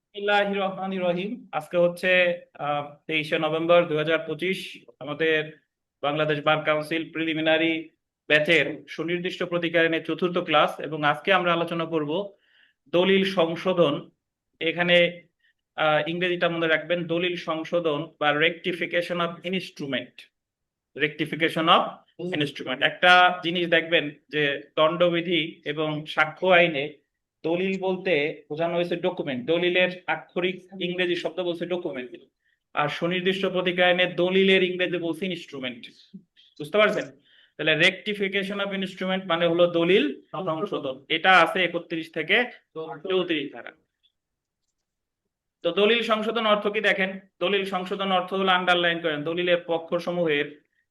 বিসমিল্লাহির রহমানির রহিম। আজকে হচ্ছে 23শে নভেম্বর 2025। আমাদের বাংলাদেশ বার কাউন্সিল প্রিলিমিনারি ব্যাচের সুনির্দিষ্ট প্রতিকায়নের চতুর্থ ক্লাস, এবং আজকে আমরা আলোচনা করব দলিল সংশোধন। এখানে ইংরেজিটা মনে রাখবেন, দলিল সংশোধন বা rectification of instrument. Rectification of instrument একটা জিনিস দেখবেন যে দণ্ডবিধি এবং সাক্ষ্য আইনে দলিল বলতে বোঝানো হয়েছে ডকুমেন্ট। দলিলের আক্ষরিক ইংরেজি শব্দ বলছে ডকুমেন্ট, আর সুনির্দিষ্ট প্রতীক আইনে দলিলের ইংরেজি বলছে ইনস্ট্রুমেন্ট। বুঝতে পারছেন? তাহলে রেকটিফিকেশন অফ ইনস্ট্রুমেন্ট মানে হলো দলিল সংশোধন। এটা আছে 31 থেকে 34 ধারা। তো দলিল সংশোধন অর্থ কি দেখেন, দলিল সংশোধন অর্থ হলো, আন্ডারলাইন করেন, দলিলের পক্ষ সমূহের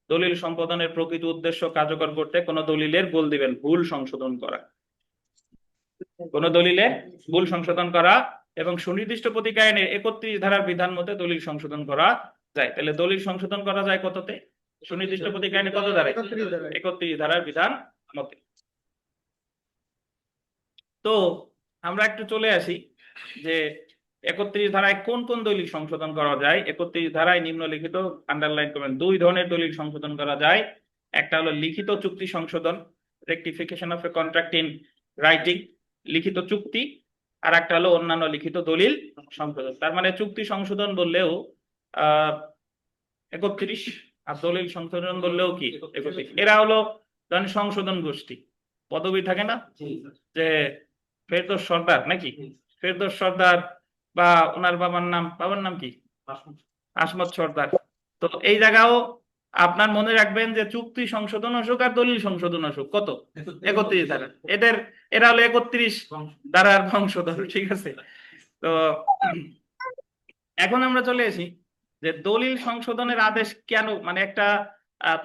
দলিল সম্পাদনের প্রকৃত উদ্দেশ্য কার্যকর করতে কোন দলিলের ভুল দিবেন ভুল সংশোধন করা। কোন দলিলে ভুল সংশোধন করা এবং সুনির্দিষ্ট প্রতীক আইনের 31 ধারার বিধান মতে দলিল সংশোধন করা যায়। তাহলে দলিল সংশোধন করা যায় কততে? সুনির্দিষ্ট প্রতীক আইনে কত ধারায়? 31 ধারার বিধান মতে। তো আমরা একটু চলে আসি যে 31 ধারায় কোন কোন দলিল সংশোধন করা যায়। 31 ধারায় নিম্নলিখিত, আন্ডারলাইন করবেন, দুই ধরনের দলিল সংশোধন করা যায়। একটা হলো লিখিত চুক্তি সংশোধন, rectification of A contract in writing, লিখিত চুক্তি। আর একটা হলো অন্যান্য লিখিত দলিল সংশোধন। তার মানে চুক্তি সংশোধন বললেও 31, আর দলিল সংশোধন বললেও কি 31। এরা হলো ধরেন সংশোধন গোষ্ঠী, পদবি থাকে না যে ফেরদৌস সর্দার, নাকি ফেরদৌস সর্দার, বা ওনার বাবার নাম কি, আসমত সর্দার। তো এই জায়গাও আপনার মনে রাখবেন যে চুক্তি সংশোধন অসুখ আর দলিল সংশোধন অসুখ কত? 31 ধারা। এরা হলো 31 ধারার বংশধর, ঠিক আছে? তো এখন আমরা চলে আসি যে দলিল সংশোধনের আদেশ কেন, মানে একটা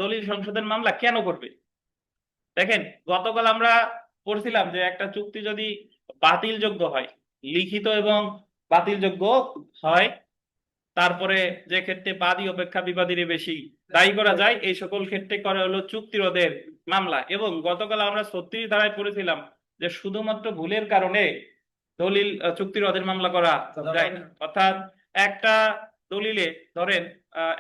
দলিল সংশোধন মামলা কেন করবে। দেখেন, গতকাল আমরা পড়ছিলাম যে একটা চুক্তি যদি বাতিলযোগ্য হয়, লিখিত এবং বাতিলযোগ্য হয়, তারপরে যে ক্ষেত্রে বাদী অপেক্ষা বিবাদীর বেশি দায়ী করা যায়, এই সকল ক্ষেত্রে করে হলো চুক্তি রোধের মামলা। এবং গতকাল আমরা 36 ধারায় পড়েছিলাম যে শুধুমাত্র ভুলের কারণে দলিল চুক্তি রোধের মামলা করা যায় না। অর্থাৎ একটা দলিলে ধরেন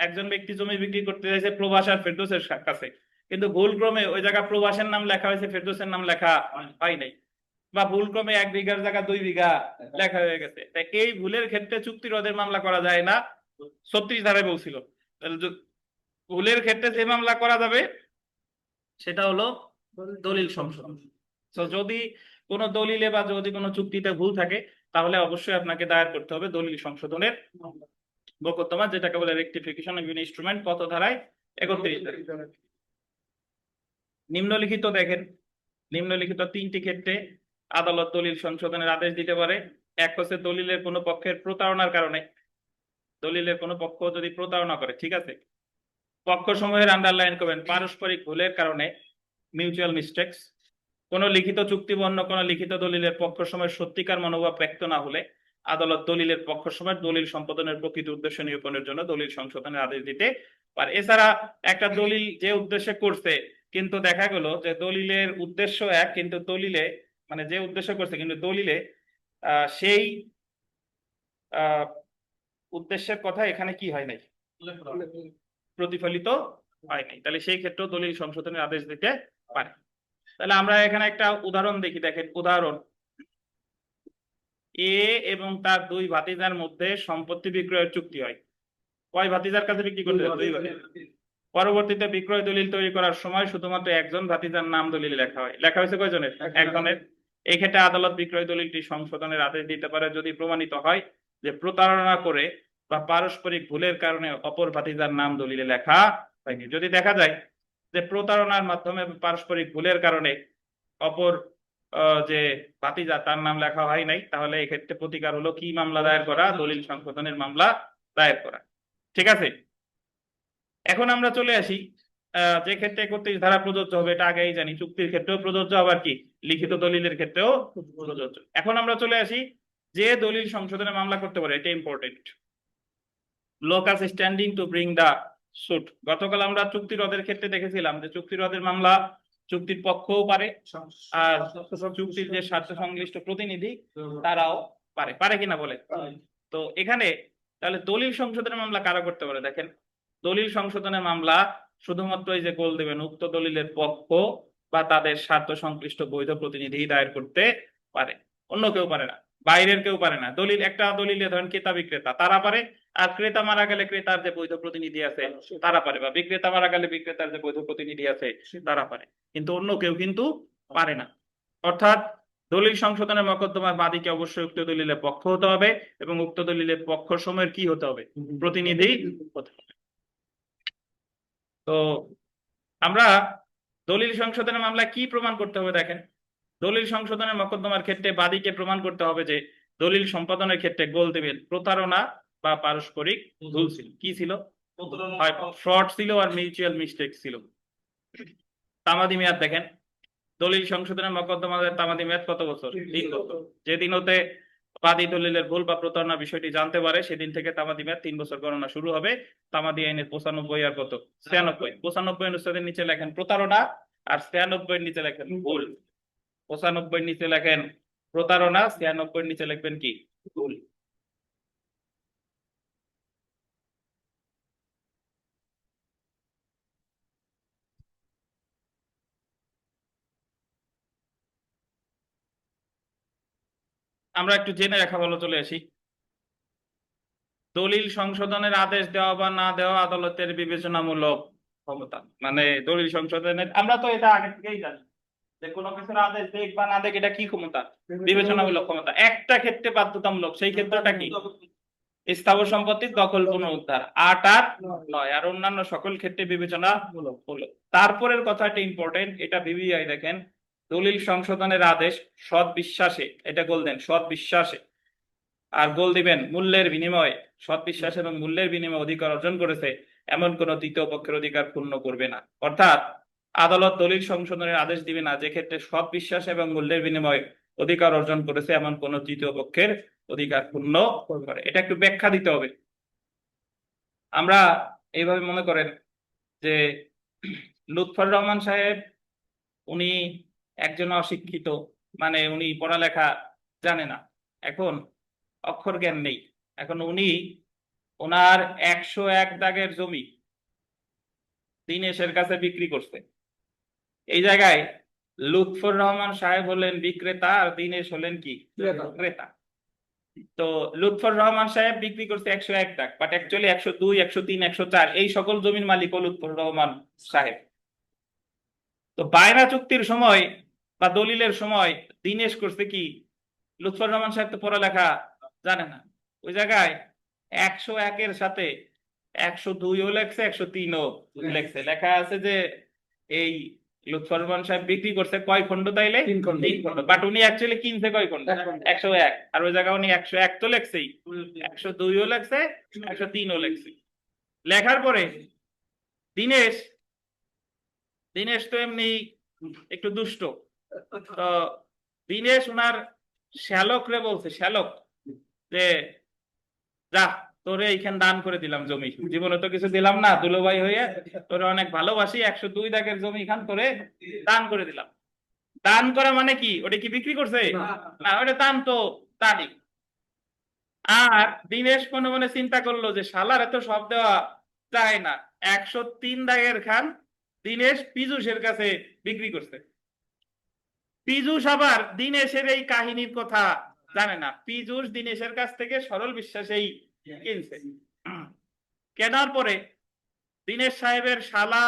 একজন ব্যক্তি জমি বিক্রি করতে চাইছে প্রবাস আর ফেরদৌসের কাছে, কিন্তু ভুল ক্রমে ওই জায়গা প্রবাসের নাম লেখা হয়েছে, ফেরদৌসের নাম লেখা হয় নাই, বা ভুল ক্রমে 1 বিঘার জায়গা 2 বিঘা লেখা হয়ে গেছে। তাই এই ভুলের ক্ষেত্রে চুক্তি রোধের মামলা করা যায় না, 36 ধারায় বলছিল। ভুলের ক্ষেত্রে যে মামলা করা যাবে সেটা হলো দলিল সংশোধন। তো যদি কোনো দলিলে বা যদি কোনো চুক্তিতে ভুল থাকে, তাহলে অবশ্যই আপনাকে দায়ের করতে হবে দলিল সংশোধনের মোকদ্দমা, যেটাকে বলে রেকটিফিকেশন অফ ইনস্ট্রুমেন্ট। কত ধারায়? 31 ধারায়। নিম্নলিখিত দেখেন, নিম্নলিখিত 3টি ক্ষেত্রে আদালত দলিল সংশোধনের আদেশ দিতে পারে। এক হচ্ছে দলিলের কোনো পক্ষের প্রতারণার কারণে, দলিলের কোনো পক্ষ যদি প্রতারণা করে, ঠিক আছে, পক্ষ সমূহের আন্ডারলাইন করবেন পারস্পরিক ভুলের কারণে, মিউচুয়াল মিস্টেকস। কোন লিখিত চুক্তি বা অন্য কোন লিখিত দলিলের পক্ষ সময়ের সত্যিকার মনোভাব ব্যক্ত না হলে আদালত দলিলের পক্ষ সময় দলিল সম্পাদনের প্রকৃত উদ্দেশ্য নিরূপণের জন্য দলিল সংশোধনের আদেশ দিতে পারে। এছাড়া একটা দলিল যে উদ্দেশ্যে করছে, কিন্তু দেখা গেল যে দলিলের উদ্দেশ্য এক, কিন্তু দলিলে, মানে যে উদ্দেশ্য করছে কিন্তু দলিলে সেই উদ্দেশ্যের কথা এখানে কি হয় নাই, প্রতিফলিত হয় নাই, তাহলে সেই ক্ষেত্রেও দলিল সংশোধনের আদেশ দিতে পারে। তাহলে আমরা এখানে একটা উদাহরণ দেখি। দেখেন, উদাহরণ, এ এবং তার 2 ভাতিজার মধ্যে সম্পত্তি বিক্রয়ের চুক্তি হয়। কয় ভাতিজার কাছে বিক্রি করতে? 2 ভাতিজা। পরবর্তীতে বিক্রয় দলিল তৈরি করার সময় শুধুমাত্র একজন ভাতিজার নাম দলিলে লেখা হয়। লেখা হয়েছে কয়জনের? একজনের। এই ক্ষেত্রে আদালত বিক্রয় দলিলটি সংশোধনের আদেশ দিতে পারে যদি প্রমাণিত হয় যে প্রতারণা করে বা পারস্পরিক ভুলের কারণে অপর ভাতিজার নাম দলিলে লেখা হয়নি। যদি দেখা যায় যে প্রতারণার মাধ্যমে পারস্পরিক ভুলের কারণে অপর যে ভাতিজা তার নাম লেখা হয় নাই, তাহলে এই ক্ষেত্রে প্রতিকার হলো কি মামলা দায়ের করা? দলিল সংশোধনের মামলা দায়ের করা। ঠিক আছে, এখন আমরা চলে আসি যে ক্ষেত্রে 31 ধারা প্রযোজ্য হবে, এটা আগেই জানি, চুক্তির ক্ষেত্রেও প্রযোজ্য, আবার কি লিখিত দলিলের ক্ষেত্রেও প্রযোজ্য। এখন আমরা চলে আসি যে দলিল সংশোধনের মামলা করতে পারে, এটা important. Locus standing to bring the suit. গতকাল আমরা চুক্তি রদের ক্ষেত্রে দেখেছিলাম যে চুক্তি রদের মামলা চুক্তির পক্ষও পারে, আর চুক্তির যে স্বার্থ সংশ্লিষ্ট প্রতিনিধি তারাও পারে। পারে কিনা বলে? তো এখানে তাহলে দলিল সংশোধনের মামলা কারা করতে পারে? দেখেন, দলিল সংশোধনের মামলা শুধুমাত্র এই যে গোল দেবেন উক্ত দলিলের পক্ষ বা তাদের স্বার্থ সংশ্লিষ্ট বৈধ প্রতিনিধি দায়ের করতে পারে, অন্য কেউ পারে না, বাইরের কেউ পারে না। দলিল একটা দলিলে ধরেন ক্রেতা বিক্রেতা তারা পারে, আর ক্রেতা মারা গেলে ক্রেতার যে বৈধ প্রতিনিধি আছে তারা পারে, বা বিক্রেতা মারা গেলে বিক্রেতার যে বৈধ প্রতিনিধি আছে তারা পারে, কিন্তু অন্য কেউ কিন্তু পারে না। অর্থাৎ দলিল সংশোধনের মকদ্দমার বাদীকে অবশ্যই উক্ত দলিলের পক্ষ হতে হবে এবং উক্ত দলিলের পক্ষ সময়ের কি হতে হবে? প্রতিনিধি হতে হবে। তো আমরা দলিল সংশোধনের মামলায় কি প্রমাণ করতে হবে? দেখেন, দলিল সংশোধনের মকদ্দমার ক্ষেত্রে বাদীকে প্রমাণ করতে হবে যে দলিল সম্পাদনের ক্ষেত্রে গোল দেবেন প্রতারণা বা পারস্পরিক ভুল ছিল। কি ছিল? হয় ফ্রড ছিল আর মিউচুয়াল মিস্টেক ছিল। তামাদি মেয়াদ দেখেন, দলিল সংশোধনের মকদ্দমার তামাদি মেয়াদ কত বছর? 3 বছর। যেদিন হতে বাদী দলিলের ভুল বা প্রতারণার বিষয়টি জানতে পারে সেদিন থেকে তামাদি মেয়াদ 3 বছর গণনা শুরু হবে। তামাদি আইনের 95 আর কত 96, 95 অনুচ্ছেদের নিচে লেখেন প্রতারণা, আর 96 নিচে লেখেন ভুল। 95 নিচে লেখেন প্রতারণা, 96 নিচে লিখবেন কি? ভুল। আমরা একটু জেনে রাখা ভালো, চলে আসি। দলিল সংশোধনের আদেশ দেওয়া বা না দেওয়া আদালতের বিবেচনামূলক ক্ষমতা। মানে দলিল সংশোধনের, আমরা তো এটা আগে থেকেই জানি যে কোনো কিছুর আদেশ দেখ বা না দেখ এটা কি ক্ষমতা? বিবেচনামূলক ক্ষমতা। একটা ক্ষেত্রে বাধ্যতামূলক, সেই ক্ষেত্রটা কি? স্থাবর সম্পত্তির দখল পুনরুদ্ধার। 8 আর 9, আর অন্যান্য সকল ক্ষেত্রে বিবেচনামূলক হলো। তারপরের কথাটা ইম্পর্টেন্ট, এটা বিবিআই দেখেন, দলিল সংশোধনের আদেশ সৎ বিশ্বাসে, এটা গোল দেন সৎ বিশ্বাসে, আর গোল দিবেন মূল্যের বিনিময়ে, সৎ বিশ্বাস এবং মূল্যের বিনিময়ে অধিকার অর্জন করেছে এমন কোন তৃতীয় পক্ষের অধিকার ক্ষুণ্ণ করবে না। অর্থাৎ আদালত দলিল সংশোধনের আদেশ দিবে না যে ক্ষেত্রে সৎ বিশ্বাস এবং মূল্যের বিনিময়ে অধিকার অর্জন করেছে এমন কোন তৃতীয় পক্ষের অধিকার ক্ষুণ্ণ করে। এটা একটু ব্যাখ্যা দিতে হবে। আমরা এইভাবে মনে করেন যে লুৎফর রহমান সাহেব উনি একজন অশিক্ষিত, মানে উনি পড়ালেখা জানে না, এখন অক্ষর জ্ঞান নেই, এখন উনি ওনার 101 দাগের জমি দিনেশের কাছে বিক্রি করছে। এই জায়গায় লুৎফর রহমান সাহেব হলেন বিক্রেতা আর দিনেশ হলেন কি? ক্রেতা। তো লুৎফর রহমান সাহেব বিক্রি করছে 101 দাগ, বাট অ্যাকচুয়ালি 102, 103, 104 এই সকল জমির মালিক লুৎফর রহমান সাহেব। তো বায়না চুক্তির সময় বা দলিলের সময় দিনেশ করছে কি? লুৎফর রহমান সাহেব তো পড়ালেখা জানে না, ওই জায়গায় 101-এর সাথে 102ও লেখছে, 103ও লেখছে। লেখা আছে যে এই লুৎফর রহমান সাহেব বিক্রি করছে কয় খন্ড? তাইলে 3 খন্ড। বাট উনি অ্যাকচুয়ালি কিনছে কয় খন্ড? 101। আর ওই জায়গায় উনি 101 তো লেখছেই, 102ও লেখছে, 103ও লেখছে। লেখার পরে দিনেশ দিনেশ তো এমনি একটু দুষ্ট, তো দিনেশ ওনার শ্যালক রে বলছে, শ্যালক যে যা তোরে এইখান দান করে দিলাম জমি, জীবনে তো কিছু দিলাম না, দুলোভাই হয়ে তোরে অনেক ভালোবাসি, 102 দাগের জমি খান তোরে দান করে দিলাম। দান করা মানে কি? ওটা কি বিক্রি করছে? না, ওটা দান তো দানই। আর দিনেশ মনে মনে চিন্তা করলো যে শালার এত সব দেওয়া যায় না, 103 দাগের খান দিনেশ পীযূষের কাছে বিক্রি করছে। পীযূষ আবার দিনেশের এই কাহিনীর কথা জানে না, পীযূষ দিনেশের কাছ থেকে সরল বিশ্বাসেই কিনছে। কেনার পরে দিনেশ সাহেবের শালা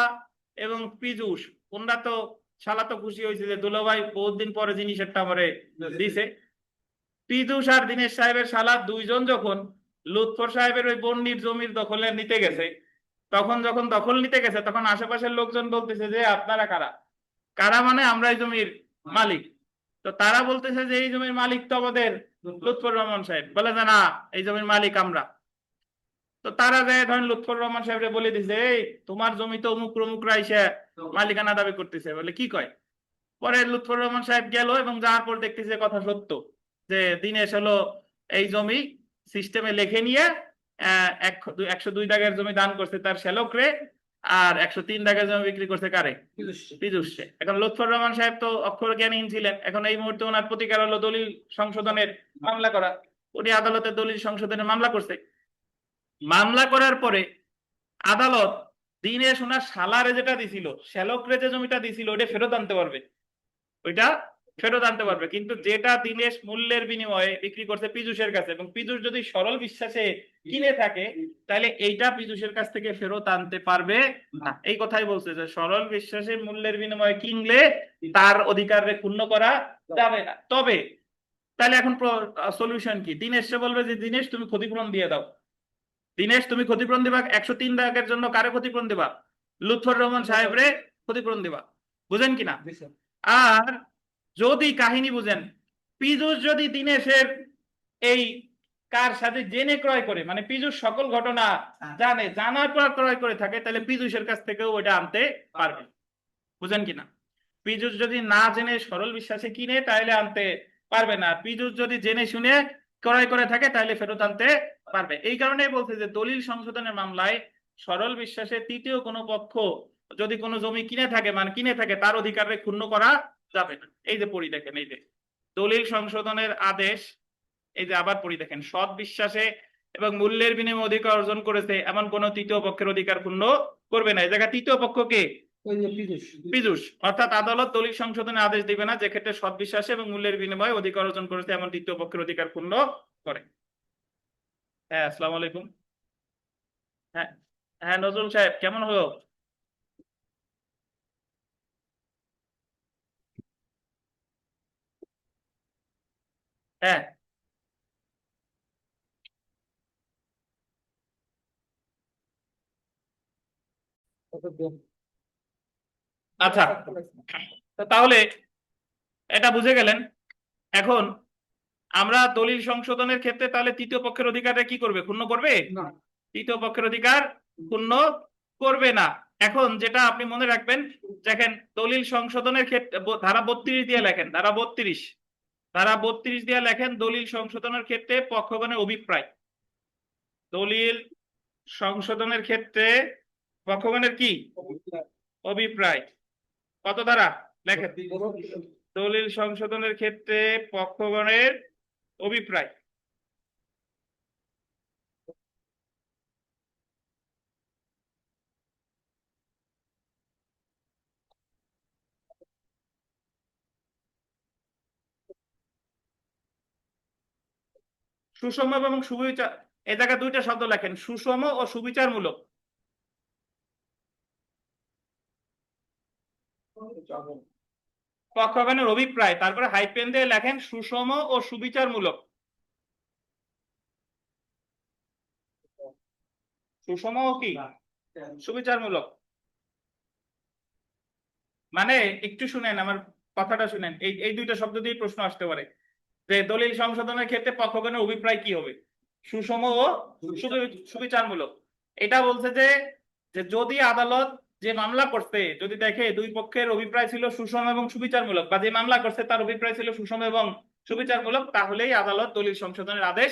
এবং পীযূষ, ওনারা তো, শালা তো খুশি হয়েছে যে দুলাভাই বহুত দিন পরে জিনিসটা আমারে দিছে। পীযূষ আর দিনেশ সাহেবের শালা দুইজন যখন লুৎফর সাহেবের ওই বন্ডির জমির দখলে নিতে গেছে, তখন যখন দখল নিতে গেছে তখন আশেপাশের লোকজন বলতেছে যে আপনারা কারা? কারা মানে আমরা এই জমির মালিক। তো তারা বলতেছে যে এই জমির মালিক তো আমাদের লুৎফর রহমান সাহেব। বলে যে না, এই জমির মালিক আমরা। তো তারা যায় ধরেন লুৎফর রহমান সাহেবরে বলে দিছে, এই তোমার জমি তো অমুক প্রমুকরা এসে মালিকানা দাবি করতেছে। বলে কি কয়? পরে লুৎফর রহমান সাহেব গেল এবং যাওয়ার পর দেখতেছে কথা সত্য, যে দিনেশ হলো এই জমি সিস্টেমে লিখে নিয়ে 102 দাগের জমি দান করছে তার শ্যালকরে, আর 103 দাগের জমি বিক্রি করছে কারে? পীযূষে। এখন লুৎফর রহমান সাহেব তো অক্ষর জ্ঞানহীন ছিলেন, এখন এই মুহূর্তে ওনার প্রতিকার হলো দলিল সংশোধনের মামলা করা। উনি আদালতে দলিল সংশোধনের মামলা করছে। মামলা করার পরে আদালত দিনেশ ওনার শালারে যেটা দিছিল, শ্যালকরে যে জমিটা দিছিল ওটা ফেরত আনতে পারবে, ওইটা ফেরত আনতে পারবে। কিন্তু যেটা দিনেশ মূল্যের বিনিময়ে বিক্রি করছে পীযূষের কাছে, এবং পীযূষ যদি সরল বিশ্বাসে কিনে থাকে, তাহলে এইটা পীযূষের কাছ থেকে ফেরত আনতে পারবে না। এই কথাই বলছে যে সরল বিশ্বাসে মূল্যের বিনিময়ে কিনলে তার অধিকারে ক্ষুণ্ণ করা যাবে না। তবে তাহলে এখন সলিউশন কি? দিনেশকে বলবে যে দিনেশ তুমি ক্ষতিপূরণ দিয়ে দাও। দিনেশ তুমি ক্ষতিপূরণ দিবা 103 দাগের জন্য কারে ক্ষতিপূরণ দিবা? লুৎফর রহমান সাহেবরে ক্ষতিপূরণ দিবা। বুঝেন কিনা? আর যদি কাহিনী বুঝেন, পীযূষ যদি দিনেশের এই কার সাথে জেনে ক্রয় করে, মানে পীযূষ সকল ঘটনা জানে, জানার পর ক্রয় করে থাকে, তাহলে পীযূষের কাছ থেকেও ওইটা আনতে পারবে। বুঝেন কিনা? পীযূষ যদি না জেনে সরল বিশ্বাসে কিনে তাহলে আনতে পারবে না। পীযূষ যদি জেনে শুনে ক্রয় করে থাকে তাহলে ফেরত আনতে পারবে। এই কারণেই বলছে যে দলিল সংশোধনের মামলায় সরল বিশ্বাসে তৃতীয় কোনো পক্ষ যদি কোনো জমি কিনে থাকে, মানে কিনে থাকে, তার অধিকারে ক্ষুণ্ণ করা যাবে না। এই যে পড়ি দেখেন, এই যে দলিল সংশোধনের আদেশ, এই যে আবার পড়ি দেখেন, সৎ বিশ্বাসে এবং মূল্যের বিনিময়ে অধিকার অর্জন করেছে এমন কোন তৃতীয় পক্ষের অধিকার ক্ষুণ্ণ করবে না। এই জায়গায় তৃতীয় পক্ষকে পীযূষ, অর্থাৎ আদালত দলিল সংশোধনের আদেশ দিবে না যে ক্ষেত্রে সৎ বিশ্বাসে এবং মূল্যের বিনিময়ে অধিকার অর্জন করেছে এমন তৃতীয় পক্ষের অধিকার ক্ষুণ্ণ করে। হ্যাঁ, আসসালামু আলাইকুম। হ্যাঁ, হ্যাঁ নজরুল সাহেব, কেমন হলো? হ্যাঁ, আচ্ছা, তো তাহলে এটা বুঝে গেলেন। এখন আমরা দলিল সংশোধনের ক্ষেত্রে তাহলে তৃতীয় পক্ষের অধিকারটা কি করবে? ক্ষুণ্ণ করবে না। তৃতীয় পক্ষের অধিকার ক্ষুণ্ণ করবে না। এখন যেটা আপনি মনে রাখবেন, দেখেন দলিল সংশোধনের ক্ষেত্রে ধারা 32 দিয়ে লেখেন, ধারা 32 দিয়ে লেখেন দলিল সংশোধনের ক্ষেত্রে পক্ষগণের অভিপ্রায়। দলিল সংশোধনের ক্ষেত্রে পক্ষগণের কি অভিপ্রায়? কত ধারা লেখেন? দলিল সংশোধনের ক্ষেত্রে পক্ষগণের অভিপ্রায়। সুষম এবং সুবিচার, এই জায়গায় দুইটা শব্দ লেখেন, সুষম ও সুবিচারমূলক। পক্ষগণের অভিপ্রায়, তারপরে হাইপেন দিয়ে লেখেন সুষম ও সুবিচারমূলক। সুষম ও কি সুবিচারমূলক, মানে একটু শুনেন আমার কথাটা শুনেন, এই এই দুইটা শব্দ দিয়ে প্রশ্ন আসতে পারে যে দলিল সংশোধনের ক্ষেত্রে পক্ষগণের অভিপ্রায় কি হবে? সুষম ও সুবিচারমূলক। এটা বলছে যে যে যদি আদালত যে মামলা করছে যদি দেখে দুই পক্ষের অভিপ্রায় ছিল সুষম এবং সুবিচারমূলক, বা যে মামলা করছে তার অভিপ্রায় ছিল সুষম এবং সুবিচারমূলক, তাহলেই আদালত দলিল সংশোধনের আদেশ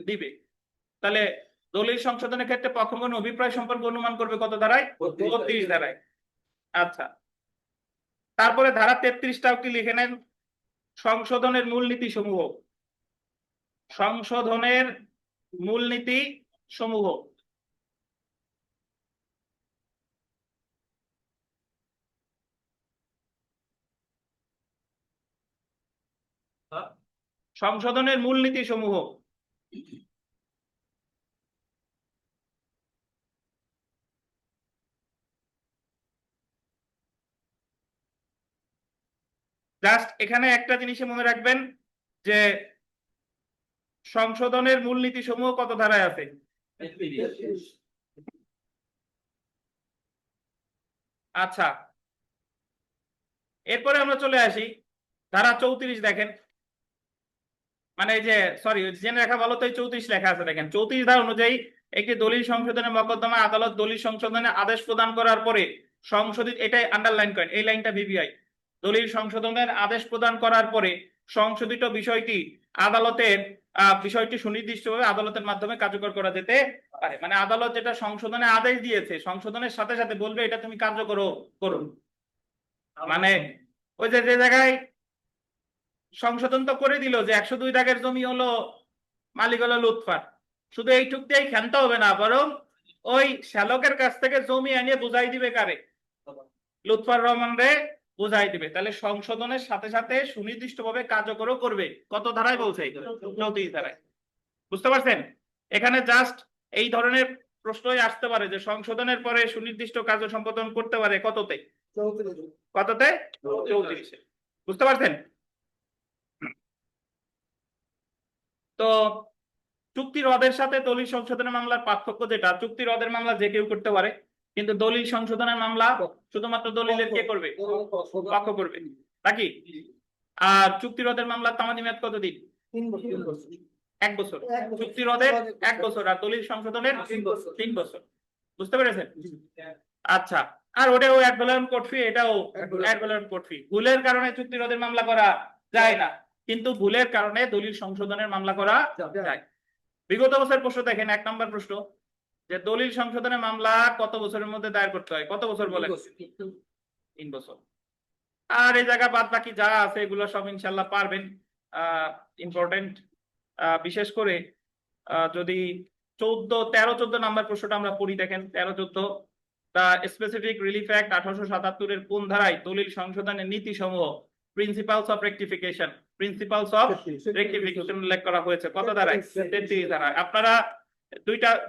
দিবে। তাহলে দলিল সংশোধনের ক্ষেত্রে পক্ষগণ অভিপ্রায় সম্পর্কে অনুমান করবে কত ধারায়? 32 ধারায়। আচ্ছা, তারপরে ধারা 33টাও কি লিখে নেন, সংশোধনের মূলনীতি সমূহ। সংশোধনের মূলনীতি সমূহ। সংশোধনের মূলনীতি সমূহ। জাস্ট এখানে একটা জিনিসে মনে রাখবেন যে সংশোধনের মূলনীতি সমূহ কত ধারায় আছে? আচ্ছা, এরপরে আমরা চলে আসি ধারা 34 দেখেন, মানে এই যে সরি জেনে রাখা ভালো, তো এই 34 লেখা আছে দেখেন, 34 ধারা অনুযায়ী একটি দলিল সংশোধনের মকদ্দমায় আদালত দলিল সংশোধনের আদেশ প্রদান করার পরে সংশোধিত, এটাই আন্ডারলাইন করেন, এই লাইনটা ভিভিআই, দলিল সংশোধনের আদেশ প্রদান করার পরে সংশোধিত বিষয়টি আদালতের বিষয়টি সুনির্দিষ্টভাবে আদালতের মাধ্যমে কার্যকর করা যেতে পারে। মানে আদালত যেটা সংশোধনে আদেশ দিয়েছে, সংশোধনের সাথে সাথে বলবে এটা তুমি কার্যকর করুন। মানে ওই যে যে জায়গায় সংশোধন তো করে দিল যে 102 দাগের জমি হলো মালিক হলো লুৎফার, শুধু এইটুক দিয়েই ক্ষান্ত হবে না, বরং ওই শ্যালকের কাছ থেকে জমি এনে বুঝাই দিবে কারে? লুৎফর রহমান রে বুঝাই দিবে। তাহলে সংশোধনের সাথে সাথে সুনির্দিষ্টভাবে কার্যকরও করবে। কত ধারায় বলছে? 34 ধারায়। বুঝতে পারছেন? এখানে জাস্ট এই ধরনের প্রশ্নই আসতে পারে যে সংশোধনের পরে সুনির্দিষ্ট কার্য সম্পাদন করতে পারে কততে? কততে? 34-এ। বুঝতে পারছেন? তো চুক্তি রদের সাথে দলিল সংশোধনের মামলার পার্থক্য যেটা, চুক্তি রদের মামলা যে কেউ করতে পারে, কিন্তু দলিল সংশোধনের মামলা শুধুমাত্র দলিলের কে করবে? পক্ষ করবে নাকি? আর চুক্তি রদের মামলার তামাদি মেয়াদ কতদিন? 1 বছর। চুক্তি রদের 1 বছর আর দলিল সংশোধনের 3 বছর। বুঝতে পেরেছেন? আচ্ছা, আর ওটাও অ্যাডভ্যালুয়েশন কোর্ট ফি, এটাও অ্যাডভ্যালুয়েশন কোর্ট ফি। ভুলের কারণে চুক্তি রদের মামলা করা যায় না, কিন্তু ভুলের কারণে দলিল সংশোধনের মামলা করা যায়। বিগত বছর প্রশ্ন দেখেন, 1 নম্বর প্রশ্ন, যে দলিল সংশোধনের মামলা কত বছরের মধ্যে দায়ের করতে হয়? কত বছর বলেন? 3 বছর। আর এই জায়গা বাদ বাকি যা আছে এগুলো সব ইনশাল্লাহ পারবেন। ইম্পর্টেন্ট বিশেষ করে যদি 13-14 নাম্বার প্রশ্নটা আমরা পড়ি, দেখেন 13-14, দ্য স্পেসিফিক রিলিফ অ্যাক্ট 1877 এর কোন ধারায় দলিল সংশোধনের নীতি সমূহ প্রিন্সিপালস অফ রেকটিফিকেশন উল্লেখ করা হয়েছে? কত ধারায়? 33 ধারায়। আপনারা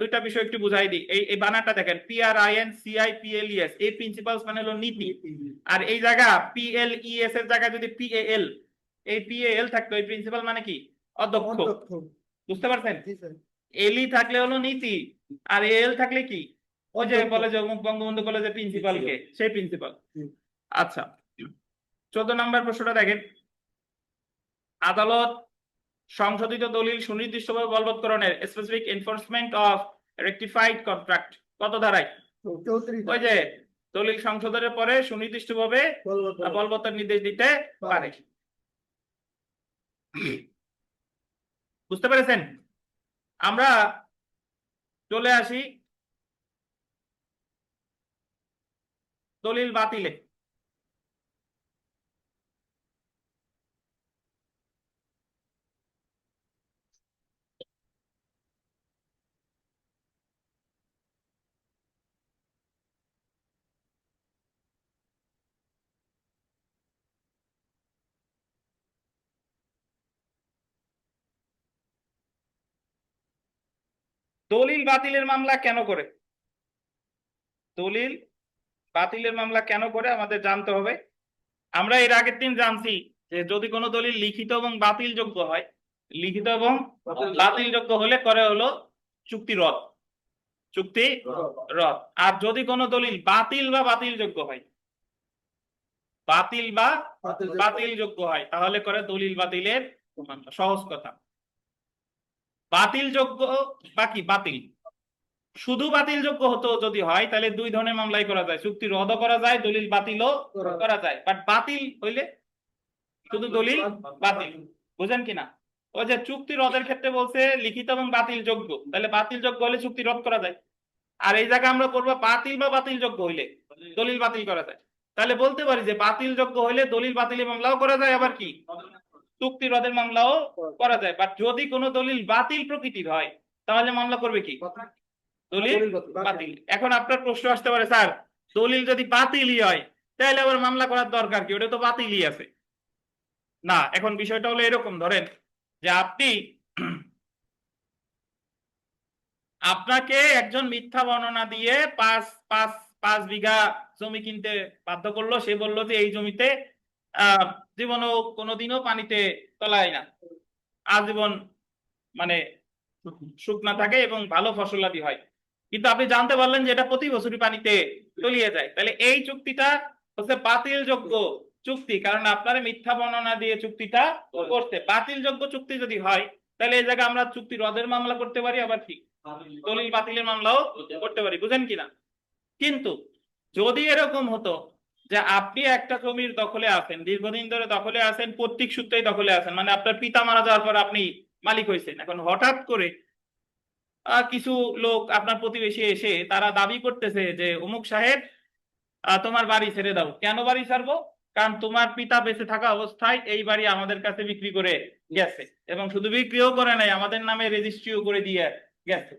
দুইটা বিষয় একটু বুঝাই দিই। এই বানানটা দেখেন, PRINCIPLES, এই প্রিন্সিপালস মানে হলো নীতি, আর এই জায়গা PLES এর জায়গায় যদি PAL, এই PAL থাকতো, এই প্রিন্সিপাল মানে কি? অধ্যক্ষ। বুঝতে পারছেন? এলই থাকলে হলো নীতি, আর এল থাকলে কি? ওই যে বলে যে বঙ্গবন্ধু কলেজে প্রিন্সিপাল কে, সেই প্রিন্সিপাল। আচ্ছা, 14 নম্বর প্রশ্নটা দেখেন, আদালত সংশোধিত দলিল সুনির্দিষ্টভাবে বলবৎকরণের specific enforcement of rectified contract কত ধারায়? ওই যে দলিল সংশোধনের পরে সুনির্দিষ্টভাবে বলবৎের নির্দেশ দিতে পারে। বুঝতে পেরেছেন? আমরা চলে আসি দলিল বাতিলে। দলিল বাতিলের মামলা কেন করে? দলিল বাতিলের মামলা কেন করে আমাদের জানতে হবে। আমরা এর আগের দিন জানছি যে যদি কোনো দলিল লিখিত এবং বাতিলযোগ্য হয়, লিখিত এবং বাতিলযোগ্য হলে করে হলো চুক্তি রদ, চুক্তি রদ। আর যদি কোনো দলিল বাতিল বা বাতিলযোগ্য হয়, বাতিল বা বাতিলযোগ্য হয়, তাহলে করে দলিল বাতিলের মামলা। সহজ কথা, বাতিলযোগ্য বা কি বাতিল, শুধু বাতিলযোগ্য হতো যদি হয় তাহলে 2 ধরনের মামলাই করা যায়, চুক্তি রদও করা যায়, দলিল বাতিলও করা যায়। বাট বাতিল হইলে শুধু দলিল বাতিল। বুঝেন কিনা? ওই যে চুক্তি রদের ক্ষেত্রে বলছে লিখিত এবং বাতিল যোগ্য, তাহলে বাতিল যোগ্য হলে চুক্তি রদ করা যায়। আর এই জায়গায় আমরা করবো বাতিল বা বাতিল যোগ্য হইলে দলিল বাতিল করা যায়। তাহলে বলতে পারি যে বাতিল যোগ্য হইলে দলিল বাতিলের মামলাও করা যায়, আবার কি চুক্তি রদের মামলাও করা যায়। বাট যদি কোনো দলিল বাতিল প্রকৃতির হয় তাহলে মামলা করবে কি? দলিল বাতিল। এখন আপনার প্রশ্ন আসতে পারে, স্যার দলিল যদি বাতিলই হয় তাহলে আবার মামলা করার দরকার কি? ওটা তো বাতিলই আছে। না, এখন বিষয়টা হলো এরকম, ধরেন যে আপনাকে একজন মিথ্যা বর্ণনা দিয়ে 5 বিঘা জমি কিনতে বাধ্য করলো। সে বললো যে এই জমিতে জীবনেও কোনোদিনও পানিতে তলায় না, আজীবন মানে শুকনা থাকে এবং ভালো ফসলাদি হয়, কিন্তু আপনি জানতে পারলেন যে এটা প্রতি বছরই পানিতে তলিয়ে যায়। তাহলে এই চুক্তিটা হচ্ছে বাতিলযোগ্য চুক্তি, কারণ আপনার মিথ্যা বর্ণনা দিয়ে চুক্তিটা করতে। বাতিলযোগ্য চুক্তি যদি হয় তাহলে এই জায়গায় আমরা চুক্তি রদের মামলা করতে পারি, আবার কি দলিল বাতিলের মামলাও করতে পারি। বুঝেন কিনা? কিন্তু যদি এরকম হতো যে আপনি একটা জমির দখলে আছেন, দীর্ঘদিন ধরে দখলে আছেন, পৈতৃক সূত্রেই দখলে আছেন, মানে আপনার পিতা মারা যাওয়ার পর আপনি মালিক হয়েছেন। এখন হঠাৎ করে কিছু লোক আপনার প্রতিবেশী এসে তারা দাবি করতেছে যে অমুক সাহেব, তোমার বাড়ি ছেড়ে দাও। কেন বাড়ি ছাড়বো? কারণ তোমার পিতা বেঁচে থাকা অবস্থায় এই বাড়ি আমাদের কাছে বিক্রি করে গেছে, এবং শুধু বিক্রিও করে নাই, আমাদের নামে রেজিস্ট্রিও করে দিয়ে গেছে।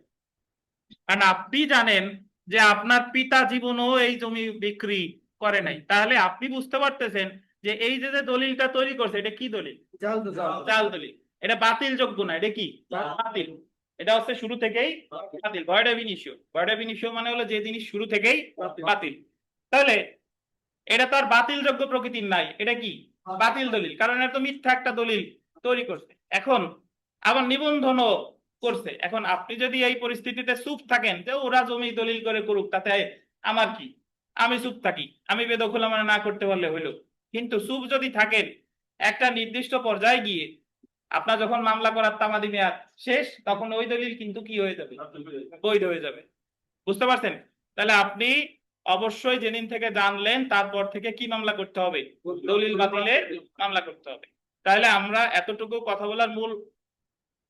কারণ আপনি জানেন যে আপনার পিতা জীবনও এই জমি বিক্রি করে নাই, তাহলে আপনি বুঝতে পারতেছেন যে এই যে যে দলিলটা তৈরি করছে এটা কি দলিল? জাল দলিল। এটা বাতিল যোগ্য না, এটা কি বাতিল। এটা হচ্ছে শুরু থেকেই বাতিল, ভয়েড অ্যাব ইনিশিও। ভয়েড অ্যাব ইনিশিও মানে হলো যে জিনিস শুরু থেকেই বাতিল। তাহলে এটা তো আর বাতিল যোগ্য প্রকৃতির নাই, এটা কি বাতিল দলিল, কারণ এটা তো মিথ্যা একটা দলিল তৈরি করছে। এখন আবার নিবন্ধনও করছে। এখন আপনি যদি এই পরিস্থিতিতে চুপ থাকেন যে ওরা জমি দলিল করে করুক, তাতে আমার কি, আমি চুপ থাকি, আমি বেদখল মানে না করতে পারলে হইলো। কিন্তু চুপ যদি থাকেন, একটা নির্দিষ্ট পর্যায়ে গিয়ে আপনার যখন মামলা করার তামাদি মেয়াদ শেষ, তখন ওই দলিল কিন্তু কি হয়ে যাবে, বৈধ হয়ে যাবে। বুঝতে পারছেন? তাহলে আপনি অবশ্যই যেদিন থেকে জানলেন তারপর থেকে কি মামলা করতে হবে, দলিল বাতিলের মামলা করতে হবে। তাহলে আমরা এতটুকু কথা বলার মূল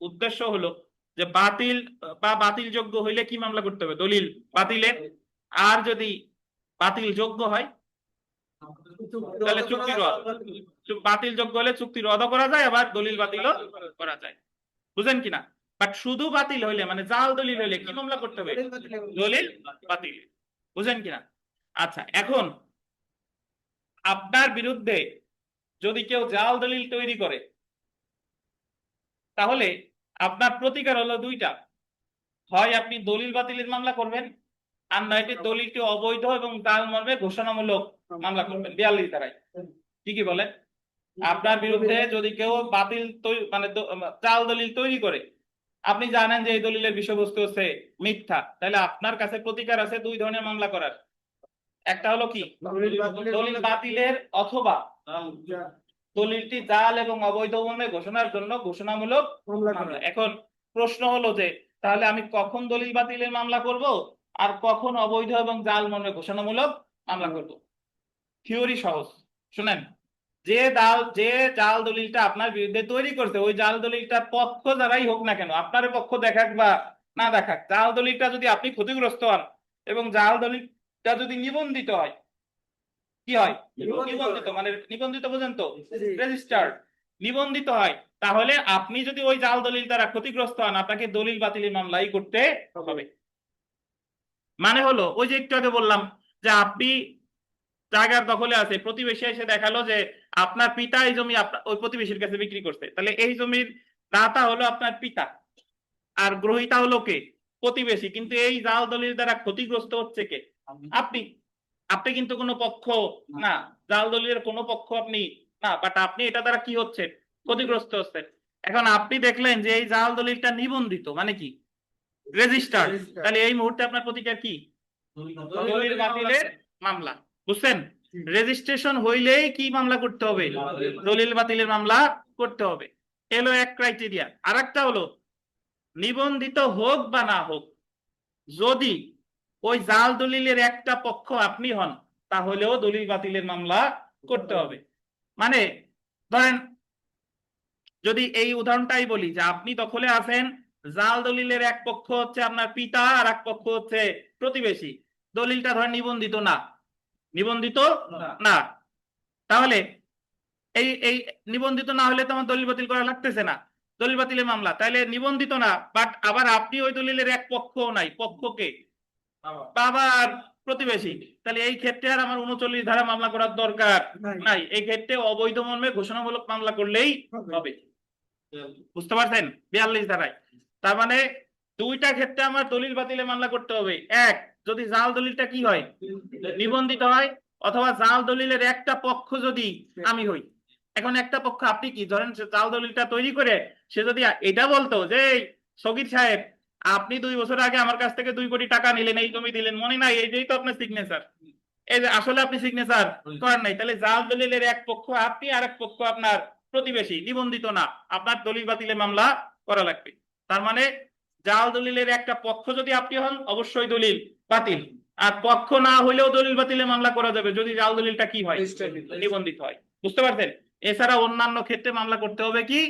উদ্দেশ্য হলো যে বাতিল বা বাতিল যোগ্য হইলে কি মামলা করতে হবে, দলিল বাতিলের। আর যদি বাতিল যোগ্য হয় তাহলে চুক্তি রদ। বাতিল যোগ্য হলে চুক্তি রদ করা যায়, আবার দলিল বাতিলও করা যায়। বুঝেন কিনা? বাট শুধু বাতিল হইলে মানে জাল দলিল হইলে কি মামলা করতে হবে, দলিল বাতিল। বুঝেন কিনা? আচ্ছা, এখন আপনার বিরুদ্ধে যদি কেউ জাল দলিল তৈরি করে, তাহলে আপনার প্রতিকার হলো দুইটা। হয় আপনি দলিল বাতিলের মামলা করবেন, আর নয়টি দলিলটি অবৈধ এবং জাল মর্মে ঘোষণামূলক মামলা করবেন 42 ধারায়। কি কি বলে? আপনার বিরুদ্ধে যদি কেউ বাতিল মানে জাল দলিল তৈরি করে, আপনি জানেন যে এই দলিলের বিষয়বস্তু হচ্ছে মিথ্যা, তাহলে আপনার কাছে প্রতিকার আছে দুই ধরনের মামলা করার। একটা হলো কি, দলিল বাতিলের অথবা দলিলটি জাল এবং অবৈধ মর্মে ঘোষণার জন্য ঘোষণামূলক মামলা। এখন প্রশ্ন হলো যে তাহলে আমি কখন দলিল বাতিলের মামলা করব আর কখন অবৈধ এবং জাল মর্মে ঘোষণামূলক মামলা করব? থিওরি সহজ, শুনেন। যে জাল দলিলটা আপনার বিরুদ্ধে তৈরি করছে, ওই জাল দলিলটা পক্ষ যারাই হোক না কেন, আপনার পক্ষ দেখাক বা না দেখাক, জাল দলিলটা যদি আপনি ক্ষতিগ্রস্ত হন এবং জাল দলিলটা যদি নিবন্ধিত হয়, কি হয়, নিবন্ধিত মানে নিবন্ধিত বোঝেন তো, রেজিস্টার্ড, নিবন্ধিত হয়, তাহলে আপনি যদি ওই জাল দলিল দ্বারা ক্ষতিগ্রস্ত হন, আপনাকে দলিল বাতিলের মামলাই করতে হবে। মানে হলো ওই যে একটু আগে বললাম যে আপনি জায়গার দখলে আছে, প্রতিবেশী এসে দেখালো যে আপনার পিতা এই জমি ওই প্রতিবেশীর কাছে বিক্রি করছে, তাহলে এই জমির দাতা হলো আপনার পিতা, আর গ্রহীতা হলো কে, প্রতিবেশী। কিন্তু এই জাল দলিল দ্বারা ক্ষতিগ্রস্ত হচ্ছে কে, আপনি। আপনি কিন্তু কোনো পক্ষ না, জাল দলিলের কোনো পক্ষ আপনি না, বাট আপনি এটা দ্বারা কি হচ্ছে, ক্ষতিগ্রস্ত হচ্ছেন। এখন আপনি দেখলেন যে এই জাল দলিলটা নিবন্ধিত মানে কি, রেজিস্টার্ড, তাহলে এই মুহূর্তে আপনার প্রতিকার কি, দলিল বাতিলের মামলা। বুঝছেন? রেজিস্ট্রেশন হইলেই কি মামলা করতে হবে, দলিল বাতিলের মামলা করতে হবে। এলো এক ক্রাইটেরিয়া। আর একটা হলো নিবন্ধিত হোক বা না হোক, যদি ওই জাল দলিলের একটা পক্ষ আপনি হন, তাহলেও দলিল বাতিলের মামলা করতে হবে। মানে ধরেন যদি এই উদাহরণটাই বলি যে আপনি দখলে আছেন, জাল দলিলের এক পক্ষ হচ্ছে আপনার পিতা আর এক পক্ষ হচ্ছে প্রতিবেশী, দলিলটা ধরেন নিবন্ধিত না, নিবন্ধিত না, তাহলে এই এই নিবন্ধিত না হলে তো আমার দলিল বাতিল করা লাগতেছে না, দলিল বাতিলের মামলা। তাহলে নিবন্ধিত না, বাট আবার আপনি ওই দলিলের এক পক্ষ নাই, পক্ষকে বাবা আর প্রতিবেশী, তাহলে এই ক্ষেত্রে আর আমার 39 ধারা মামলা করার দরকার নাই। এই ক্ষেত্রে অবৈধ মর্মে ঘোষণামূলক মামলা করলেই হবে। বুঝতে পারছেন? 42 ধারায়। তার মানে দুইটা ক্ষেত্রে আমার দলিল বাতিলে মামলা করতে হবে। এক, যদি জাল দলিলটা কি হয়, নিবন্ধিত হয়, অথবা জাল দলিলের একটা পক্ষ যদি আমি হই। এখন একটা পক্ষ আপনি কি, ধরেন জাল দলিলটা তৈরি করে সে যদি এটা বলতো যে সগীর সাহেব, আপনি 2 বছর আগে আমার কাছ থেকে 2 কোটি টাকা নিলেন, এই জমি দিলেন, মনে নাই, এইটাই তো আপনার সিগনেচার, এই যে আসলে আপনি সিগনেচার করেন নাই, তাহলে জাল দলিলের এক পক্ষ আপনি আর এক পক্ষ আপনার প্রতিবেশী, নিবন্ধিত না, আপনার দলিল বাতিলে মামলা করা লাগবে। তার মানে জাল দলিলের একটা পক্ষ যদি আপনি হন, অবশ্যই দলিল বাতিল, আর পক্ষ না হইলেও দলিল বাতিলের মামলা করা যাবে যদি জাল দলিলটা কি হয়, নিবন্ধিত হয়। বুঝতে পারছেন? এছাড়া অন্যান্য ক্ষেত্রে মামলা করতে হবে কি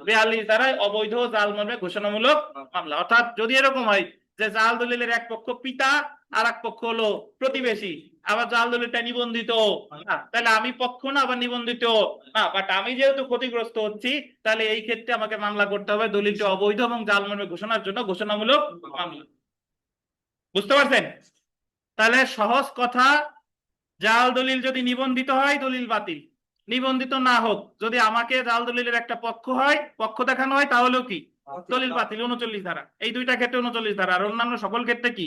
42 ধারায় অবৈধ জাল মর্মে ঘোষণামূলক মামলা। অর্থাৎ যদি এরকম হয় যে জাল দলিলের এক পক্ষ পিতা আর এক পক্ষ হলো প্রতিবেশী, আবার জাল দলিলটা নিবন্ধিত না, তাহলে আমি পক্ষ না আবার নিবন্ধিত না, বাট আমি যেহেতু ক্ষতিগ্রস্ত হচ্ছি, তাহলে এই ক্ষেত্রে আমাকে মামলা করতে হবে দলিলটি অবৈধ এবং জাল মর্মে ঘোষণার জন্য ঘোষণামূলক মামলা। বুঝতে পারছেন? তাহলে সহজ কথা, জাল দলিল যদি নিবন্ধিত হয় দলিল বাতিল, নিবন্ধিত না হোক যদি আমাকে জাল দলিলের একটা পক্ষ হয়, পক্ষ দেখানো হয়, তাহলেও কি দলিল বাতিল 39 ধারা। এই দুইটা ক্ষেত্রে 39 ধারা, আর অন্যান্য সকল ক্ষেত্রে কি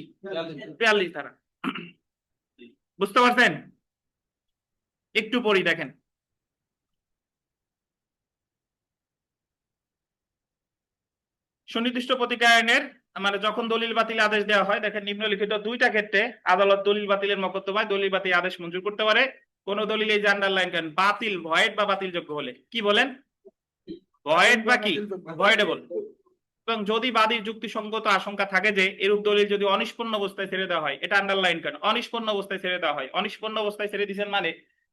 42 ধারা। বুঝতে পারছেন? একটু পড়ি দেখেন, সুনির্দিষ্ট প্রতিকার আইনের মানে যখন দলিল বাতিল আদেশ দেওয়া হয়, দেখেন নিম্নলিখিত দুইটা ক্ষেত্রে আদালত দলিল বাতিলের মকদ্দমায় দলিল বাতিল আদেশ মঞ্জুর করতে পারে। কোন দলিল এই যে আন্ডারলাইন করেন, বাতিল ভয়েড বা বাতিলযোগ্য হলে। কি বলেন? ভয়েড বা কি ভয়েডেবল। এবং যদি বাদীর যুক্তিসঙ্গত আশঙ্কা থাকে যে এরূপ দলিল যদি অনিষ্পন্ন অবস্থায় ছেড়ে দেওয়া হয়, এটা আন্ডারলাইন করেন, অনিষ্পন্ন অবস্থায় ছেড়ে দেওয়া হয়। অনিষ্পন্ন অবস্থায় ছেড়ে দিচ্ছেন মানে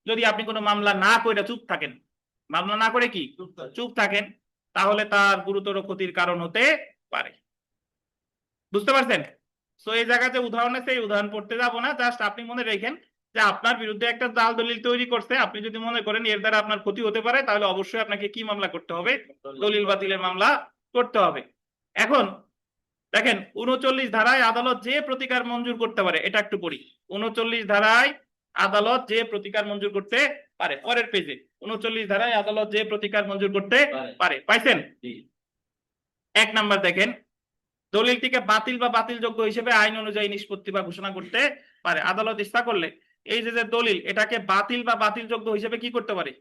যদি আপনি কোনো মামলা না করে চুপ থাকেন, মামলা না করে কি চুপ থাকেন, তাহলে তার গুরুতর ক্ষতির কারণ হতে পারে। বুঝতে পারছেন? তো এই জায়গাতে উদাহরণ আছে, এই উদাহরণ পড়তে যাবো না, জাস্ট আপনি মনে রেখেন যে আপনার বিরুদ্ধে একটা জাল দলিল তৈরি করছে, আপনি যদি মনে করেন এর দ্বারা আপনার ক্ষতি হতে পারে, তাহলে অবশ্যই আপনাকে কি মামলা করতে হবে, দলিল বাতিলের মামলা করতে হবে। এখন দেখেন 39 ধারায় আদালত যে প্রতিকার মঞ্জুর করতে পারে, এটা একটু পড়ি। 39 ধারায় আদালত যে প্রতিকার মঞ্জুর করতে পারে, পরের পেজে 39 ধারায় আদালত যে প্রতিকার মঞ্জুর করতে পারে, পাইছেন? 1 নাম্বার দেখেন, দলিলটিকে বাতিল বা বাতিলযোগ্য হিসেবে আইন অনুযায়ী নিষ্পত্তি বা ঘোষণা করতে পারে। আদালত ইচ্ছা করলে এই যে দলিল, এটাকে বাতিল বা বাতিলযোগ্য হিসেবে কি করতে পারে,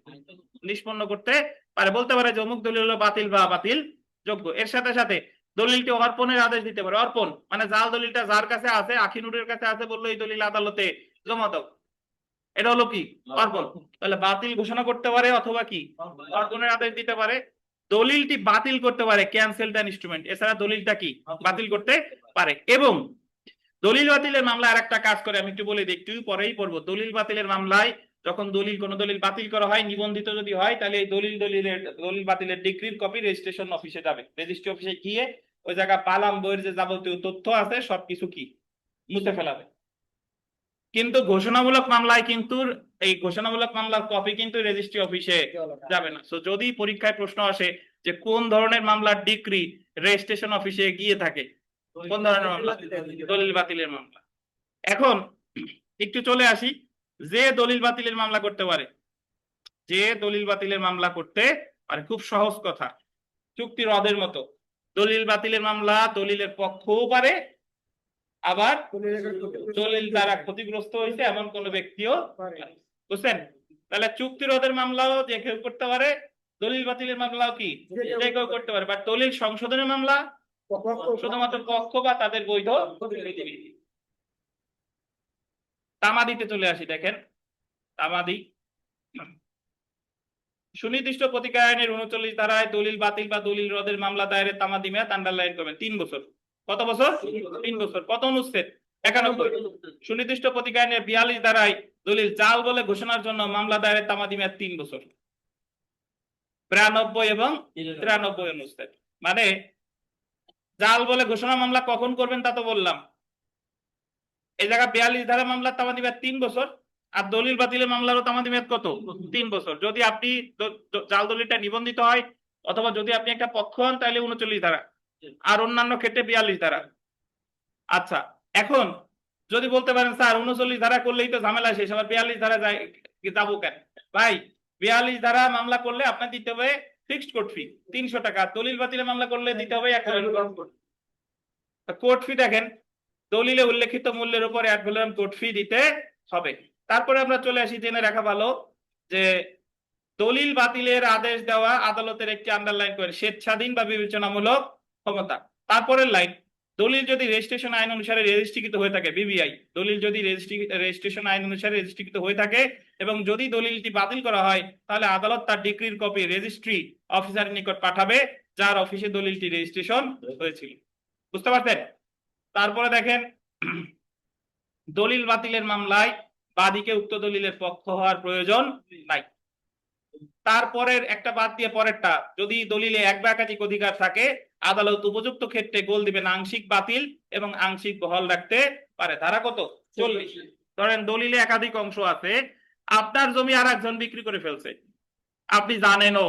নিষ্পন্ন করতে পারে। বলতে পারে যে অমুক দলিল হলো বাতিল বা বাতিল যোগ্য। এর সাথে সাথে দলিলটি অর্পণের আদেশ দিতে পারে। অর্পণ মানে জাল দলিলটা যার কাছে আছে, আখিনুরের কাছে আছে, বললো এই দলিল আদালতে জমা দাও, এটা হলো কি অর্পণ। তাহলে বাতিল ঘোষণা করতে পারে অথবা কি অর্পণের আদেশ দিতে পারে। দলিলটি বাতিল করতে পারে, ক্যান্সেল দ্য ইনস্ট্রুমেন্ট, এছাড়া দলিলটা কি বাতিল করতে পারে। এবং দলিল বাতিলের মামলা আর একটা কাজ করে, আমি একটু বলে দিই, একটু পরেই পড়বো। দলিল বাতিলের মামলায় যখন কোনো দলিল বাতিল করা হয়, নিবন্ধিত যদি হয়, তাহলে এই দলিল বাতিলের ডিক্রির কপি রেজিস্ট্রেশন অফিসে যাবে। রেজিস্ট্রি অফিসে গিয়ে ওই জায়গা পালাম বইয়ের যে যাবতীয় তথ্য আছে সবকিছু কি মুছে ফেলাবে। কিন্তু ঘোষণামূলক মামলায় কিন্তু এই ঘোষণামূলক মামলার কপি কিন্তু রেজিস্ট্রি অফিসে যাবে না। তো যদি পরীক্ষায় প্রশ্ন আসে যে কোন ধরনের মামলার ডিক্রি রেজিস্ট্রেশন অফিসে গিয়ে থাকে, কোন ধরনের মামলা, দলিল বাতিলের মামলা। এখন একটু চলে আসি, যে দলিল বাতিলের মামলা করতে পারে, যে দলিল বাতিলের মামলা করতে পারে, খুব সহজ কথা, চুক্তি রদের মতো। দলিল বাতিলের মামলা দলিলের পক্ষও পারে, আবার দলিল দ্বারা ক্ষতিগ্রস্ত হয়েছে এমন কোন ব্যক্তিও পারে। বুঝছেন? তাহলে চুক্তি রদের মামলাও যে কেউ করতে পারে, দলিল বাতিলের মামলাও কি যে কেউ করতে পারে, বাট দলিল সংশোধনের মামলা শুধুমাত্র পক্ষ বা তাদের বৈধ প্রতিনিধি। তামাদিতে চলে আসি, দেখেন তামাদি, সুনির্দিষ্ট প্রতিকার আইনের 39 ধারায় দলিল বাতিল বা দলিল রদের মামলা দায়েরের তামাদি মেয়াদ আন্ডারলাইন করবেন 3 বছর। কত বছর? 3 বছর। কত অনুচ্ছেদ? 91। সুনির্দিষ্ট প্রতিকার আইনের 42 ধারায় দলিল জাল বলে ঘোষণার জন্য মামলা দায়েরের তামাদি মেয়াদ 3 বছর। 92 এবং 93 অনুচ্ছেদ। মানে জাল বলে ঘোষণা মামলা কখন করবেন তা তো বললাম, এই জায়গা 42 ধারা মামলার তামাদি মেয়াদ 3 বছর, আর দলিল বাতিলের মামলারও তামাদি মেয়াদ কত? 3 বছর। যদি আপনি জাল দলিলটা নিবন্ধিত হয় অথবা যদি আপনি একটা পক্ষ হন, তাহলে 39 ধারা, আর অন্যান্য ক্ষেত্রে 42 ধারা। আচ্ছা, এখন যদি বলতে পারেন স্যার 39 ধারা করলেই তো ঝামেলা শেষ, আবার 42 ধারা যাবো কেন? ভাই 42 ধারা মামলা করলে আপনার দিতে হবে ফিক্সড কোর্ট ফি 300 টাকা, দলিল বাতিলের মামলা করলে দিতে হবে 1 কোর্ট ফি। দেখেন দলিলে উল্লেখিত মূল্যের উপর অ্যাড ভ্যালুয়াম কোর্ট ফি দিতে হবে। তারপরে আমরা চলে আসি, জেনে রাখা ভালো যে দলিল বাতিলের আদেশ দেওয়া আদালতের একটি আন্ডারলাইন করে স্বেচ্ছাধীন বা বিবেচনামূলক ক্ষমতা। তারপরের লাইন, দলিল যদি রেজিস্ট্রেশন আইন অনুসারে রেজিস্ট্রিকৃত হয়ে থাকে, বিবিআই, দলিল যদি রেজিস্ট্রেশন আইন অনুসারে রেজিস্ট্রিকৃত হয়ে থাকে এবং যদি দলিলটি বাতিল করা হয়, তাহলে আদালত তার ডিক্রির কপি রেজিস্ট্রি অফিসারের নিকট পাঠাবে যার অফিসে দলিলটি রেজিস্ট্রেশন হয়েছিল। বুঝতে পারছেন? তারপরে দেখেন দলিল বাতিলের মামলায় বাদীকে উক্ত দলিলের পক্ষ হওয়ার প্রয়োজন নাই। তারপরের একটা বাদ দিয়ে পরেরটা, যদি দলিলে এক বা একাধিক অধিকার থাকে, আদালত উপযুক্ত ক্ষেত্রে গোল দিবেন আংশিক বাতিল এবং আংশিক বহাল রাখতে পারে। ধারা কত? 40। ধরেন দলিলে একাধিক অংশ আছে, আপনার জমি আর একজন বিক্রি করে ফেলছে, আপনি জানেনও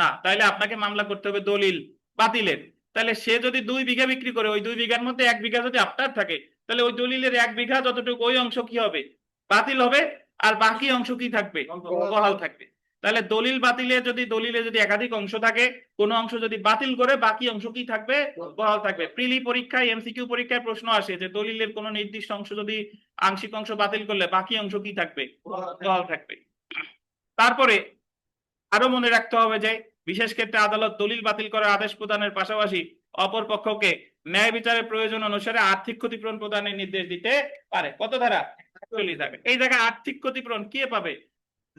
না, তাইলে আপনাকে মামলা করতে হবে দলিল বাতিলের। তাহলে সে যদি 2 বিঘা বিক্রি করে, ওই 2 বিঘার মধ্যে 1 বিঘা যদি আপনার থাকে, তাহলে ওই দলিলের 1 বিঘা যতটুকু ওই অংশ কি হবে? বাতিল হবে। আর বাকি অংশ কি থাকবে? বহাল থাকবে। তাহলে দলিল বাতিলে যদি একাধিক অংশ থাকে, কোন অংশ যদি বাতিল করে, বাকি অংশ কি থাকবে? বহাল থাকবে। প্রিলি পরীক্ষায়, এমসিকিউ পরীক্ষায় প্রশ্ন আসে যে দলিলের কোন নির্দিষ্ট অংশ যদি আংশিক অংশ বাতিল করলে বাকি অংশ কি থাকবে? বহাল থাকবে। তারপরে আরো মনে রাখতে হবে যে বিশেষ ক্ষেত্রে আদালত দলিল বাতিল করার আদেশ প্রদানের পাশাপাশি অপর পক্ষকে ন্যায় বিচারের প্রয়োজন অনুসারে আর্থিক ক্ষতিপূরণ প্রদানের নির্দেশ দিতে পারে। কত ধারা? 40 ধারা। এই জায়গায় আর্থিক ক্ষতিপূরণ কে পাবে?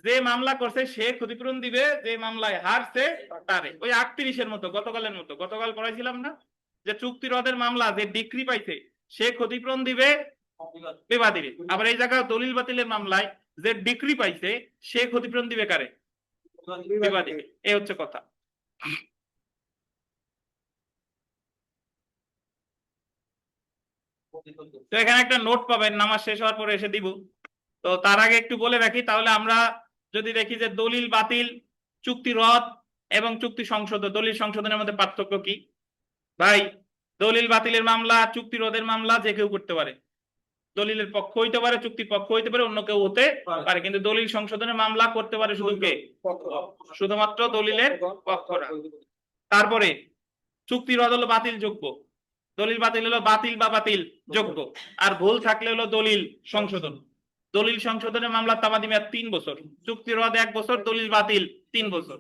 যে মামলা করছে সে ক্ষতিপূরণ দিবে, যে মামলায় হারছে তারে। ওই 38-এর মতো, গতকালের মতো, গতকাল পড়াইছিলাম না যে চুক্তি রদের মামলা যে ডিক্রি পাইছে সে ক্ষতিপূরণ দিবে বিবাদীর। আবার এই জায়গায় দলিল বাতিলের মামলায় যে ডিক্রি পাইছে সে ক্ষতিপূরণ দিবে কারে? বিবাদীকে। এই হচ্ছে কথা। তো এখানে একটা নোট পাবেন, নামাজ শেষ হওয়ার পরে এসে দিব। তো তার আগে একটু বলে রাখি, তাহলে আমরা যদি দেখি যে দলিল বাতিল, চুক্তি রদ এবং চুক্তি সংশোধন, দলিল সংশোধনের মধ্যে পার্থক্য কি? ভাই, দলিল বাতিলের মামলা, চুক্তি রদের মামলা যে কেউ করতে পারে, দলিলের পক্ষ হইতে পারে, চুক্তির পক্ষ হইতে পারে, অন্য কেউ হতে পারে, কিন্তু দলিল সংশোধনের মামলা করতে পারে শুধু কে? শুধুমাত্র দলিলের পক্ষরা। তারপরে চুক্তি রদ হলো বাতিল যোগ্য, দলিল বাতিল হলো বাতিল বা বাতিল যোগ্য, আর ভুল থাকলে হলো দলিল সংশোধন। দলিল সংশোধনের মামলা তামাদি মেয়াদ 3 বছর, চুক্তি রদ 1 বছর, দলিল বাতিল 3 বছর।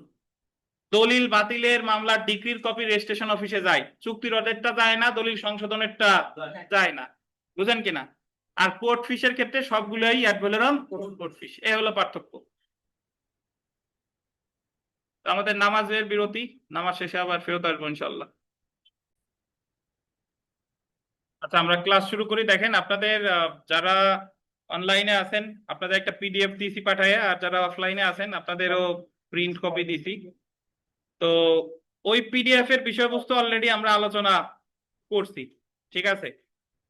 দলিল বাতিলের মামলার ডিক্রির কপি রেজিস্ট্রেশন অফিসে যায়, চুক্তি রদেরটা যায় না, দলিল সংশোধনেরটা যায় না। বুঝেন কিনা? আর কোর্ট ফিসের ক্ষেত্রে সবগুলোই অ্যাড ভ্যালোরাম কোর্ট ফিস। এই হলো পার্থক্য। আমাদের নামাজের বিরতি, নামাজ শেষে আবার ফেরত আসবো ইনশাল্লাহ। আচ্ছা, আমরা ক্লাস শুরু করি। দেখেন, আপনাদের যারা অনলাইনে আছেন আপনাদের একটা পিডিএফ দিছি পাঠায়, আর যারা অফলাইনে আছেন আপনাদেরও প্রিন্ট কপি দিছি। তো ওই পিডিএফ এর বিষয়বস্তু অলরেডি আমরা আলোচনা করছি, ঠিক আছে?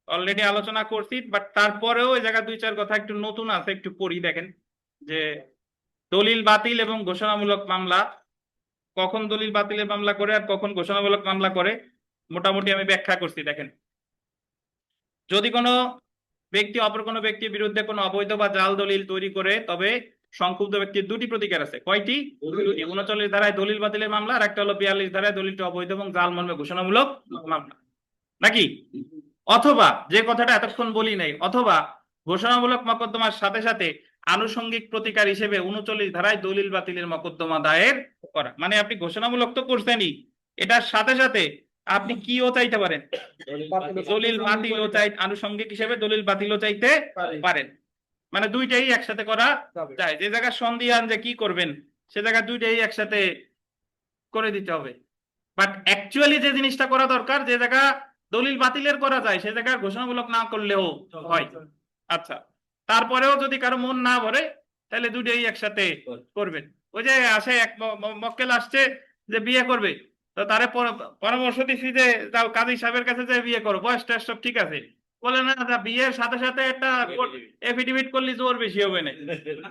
অলরেডি আলোচনা করছি, বাট তারপরেও এই জায়গা 2-4 কথা একটু নতুন আছে, একটু পড়ি। দেখেন যে দলিল বাতিল এবং ঘোষণামূলক মামলা, কখন দলিল বাতিলের মামলা করে আর কখন ঘোষণামূলক মামলা করে, মোটামুটি আমি ব্যাখ্যা করছি। দেখেন, যদি কোনো ব্যক্তি অপর কোনো ব্যক্তির বিরুদ্ধে কোনো অবৈধ বা জাল দলিল তৈরি করে, তবে সংক্ষুব্ধ ব্যক্তির 2টি প্রতিকার আছে। কয়টি? 2টি। 39 ধারায় দলিল বাতিলের মামলা, আর একটা হলো 42 ধারায় দলিলটি অবৈধ এবং জাল মর্মে ঘোষণামূলক মামলা, নাকি? অথবা যে কথাটা এতক্ষণ বলি নাই, অথবা ঘোষণামূলক মকদ্দমার সাথে সাথে আনুষঙ্গিক প্রতিকার হিসেবে 39 ধারায় দলিল বাতিলের মকদ্দমা দায়ের করা। মানে আপনি ঘোষণামূলক তো করছেনই, এটার সাথে সাথে আপনি কিও চাইতে পারেন, দলিল বাতিলও চাই, আনুষঙ্গিক হিসেবে দলিল বাতিলও চাইতে পারেন। মানে দুইটাই একসাথে করা যায়। যে জায়গায় সন্দিহান যে কি করবেন, সে জায়গায় দুইটাই একসাথে করে দিতে হবে। বাট অ্যাকচুয়ালি যে জিনিসটা করা দরকার, যে জায়গা দলিল বাতিলের করা যায় সে জায়গায় ঘোষণামূলক না করলেও হয়। আচ্ছা, তারপরেও যদি কারো মন না ভরে তাহলে দুইটাই একসাথে করবেন। ওই যে আসে এক মক্কেল আসছে যে বিয়ে করবে, তো তারে পরামর্শ দিচ্ছি যে যাও কাজী সাহেবের কাছে যে বিয়ে করো, বয়স টয়স সব ঠিক আছে। বলে না, বিয়ের সাথে সাথে একটা এফিডেভিট করলে জোর বেশি হবে না।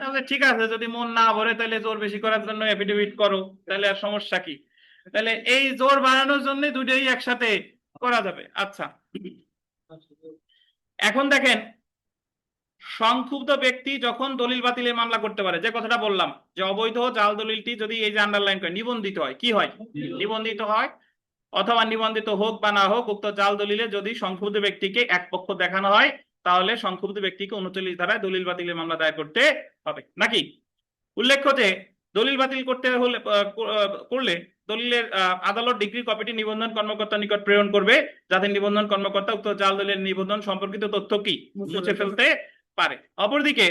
তাহলে ঠিক আছে, যদি মন না ভরে তাহলে জোর বেশি করার জন্য এফিডেভিট করো, তাহলে আর সমস্যা কি? তাহলে এই জোর বাড়ানোর জন্য দুইটাই একসাথে করা যাবে। আচ্ছা, এখন দেখেন, সংক্ষুব্ধ ব্যক্তি যখন দলিল বাতিলের মামলা করতে পারে, যে কথাটা বললাম যে অবৈধ জাল দলিলটি যদি এই যে আন্ডারলাইন করে নিবন্ধিত হয়, কি হয়? নিবন্ধিত হয়। অথবা নিবন্ধিত হোক বা না হোক, উক্ত জাল দলিলে যদি সংক্ষুব্ধ ব্যক্তিকে এক পক্ষ দেখানো হয়, তাহলে সংক্ষুব্ধ ব্যক্তিকে 39 ধারায় দলিল বাতিলের মামলা দায়ের করতে হবে, নাকি? উল্লেখ্য যে দলিল বাতিল করতে হলে করলে দলিলের আদালত ডিগ্রি কপিটি নিবন্ধন কর্মকর্তার নিকট প্রেরণ করবে, যাতে নিবন্ধন কর্মকর্তা উক্ত জাল দলিলের নিবন্ধন সম্পর্কিত তথ্য কি মুছে ফেলতে পারে। অপরদিকে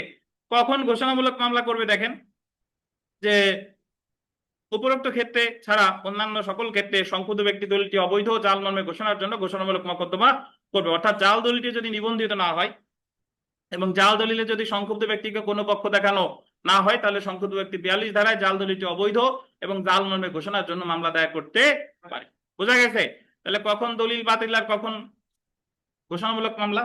কখন ঘোষণামূলক মামলা করবে? দেখেন যে উপরোক্ত ক্ষেত্রে ছাড়া অন্যান্য সকল ক্ষেত্রে সংক্ষুব্ধ ব্যক্তি দলিলটি অবৈধ জাল মর্মে ঘোষণার জন্য ঘোষণামূলক মকদ্দমা করবে। অর্থাৎ জাল দলিলটি যদি নিবন্ধিত না হয়, এবং জাল দলিলে যদি সংক্ষুব্ধ ব্যক্তিকে কোনো পক্ষ দেখানো না হয় তাহলে সংক্ষুব্ধ ব্যক্তি 42 ধারায় জাল দলিলটি অবৈধ এবং জাল মর্মে ঘোষণার জন্য মামলা দায়ের করতে পারে। বোঝা গেছে? তাহলে কখন দলিল বাতিল আর কখন ঘোষণামূলক মামলা।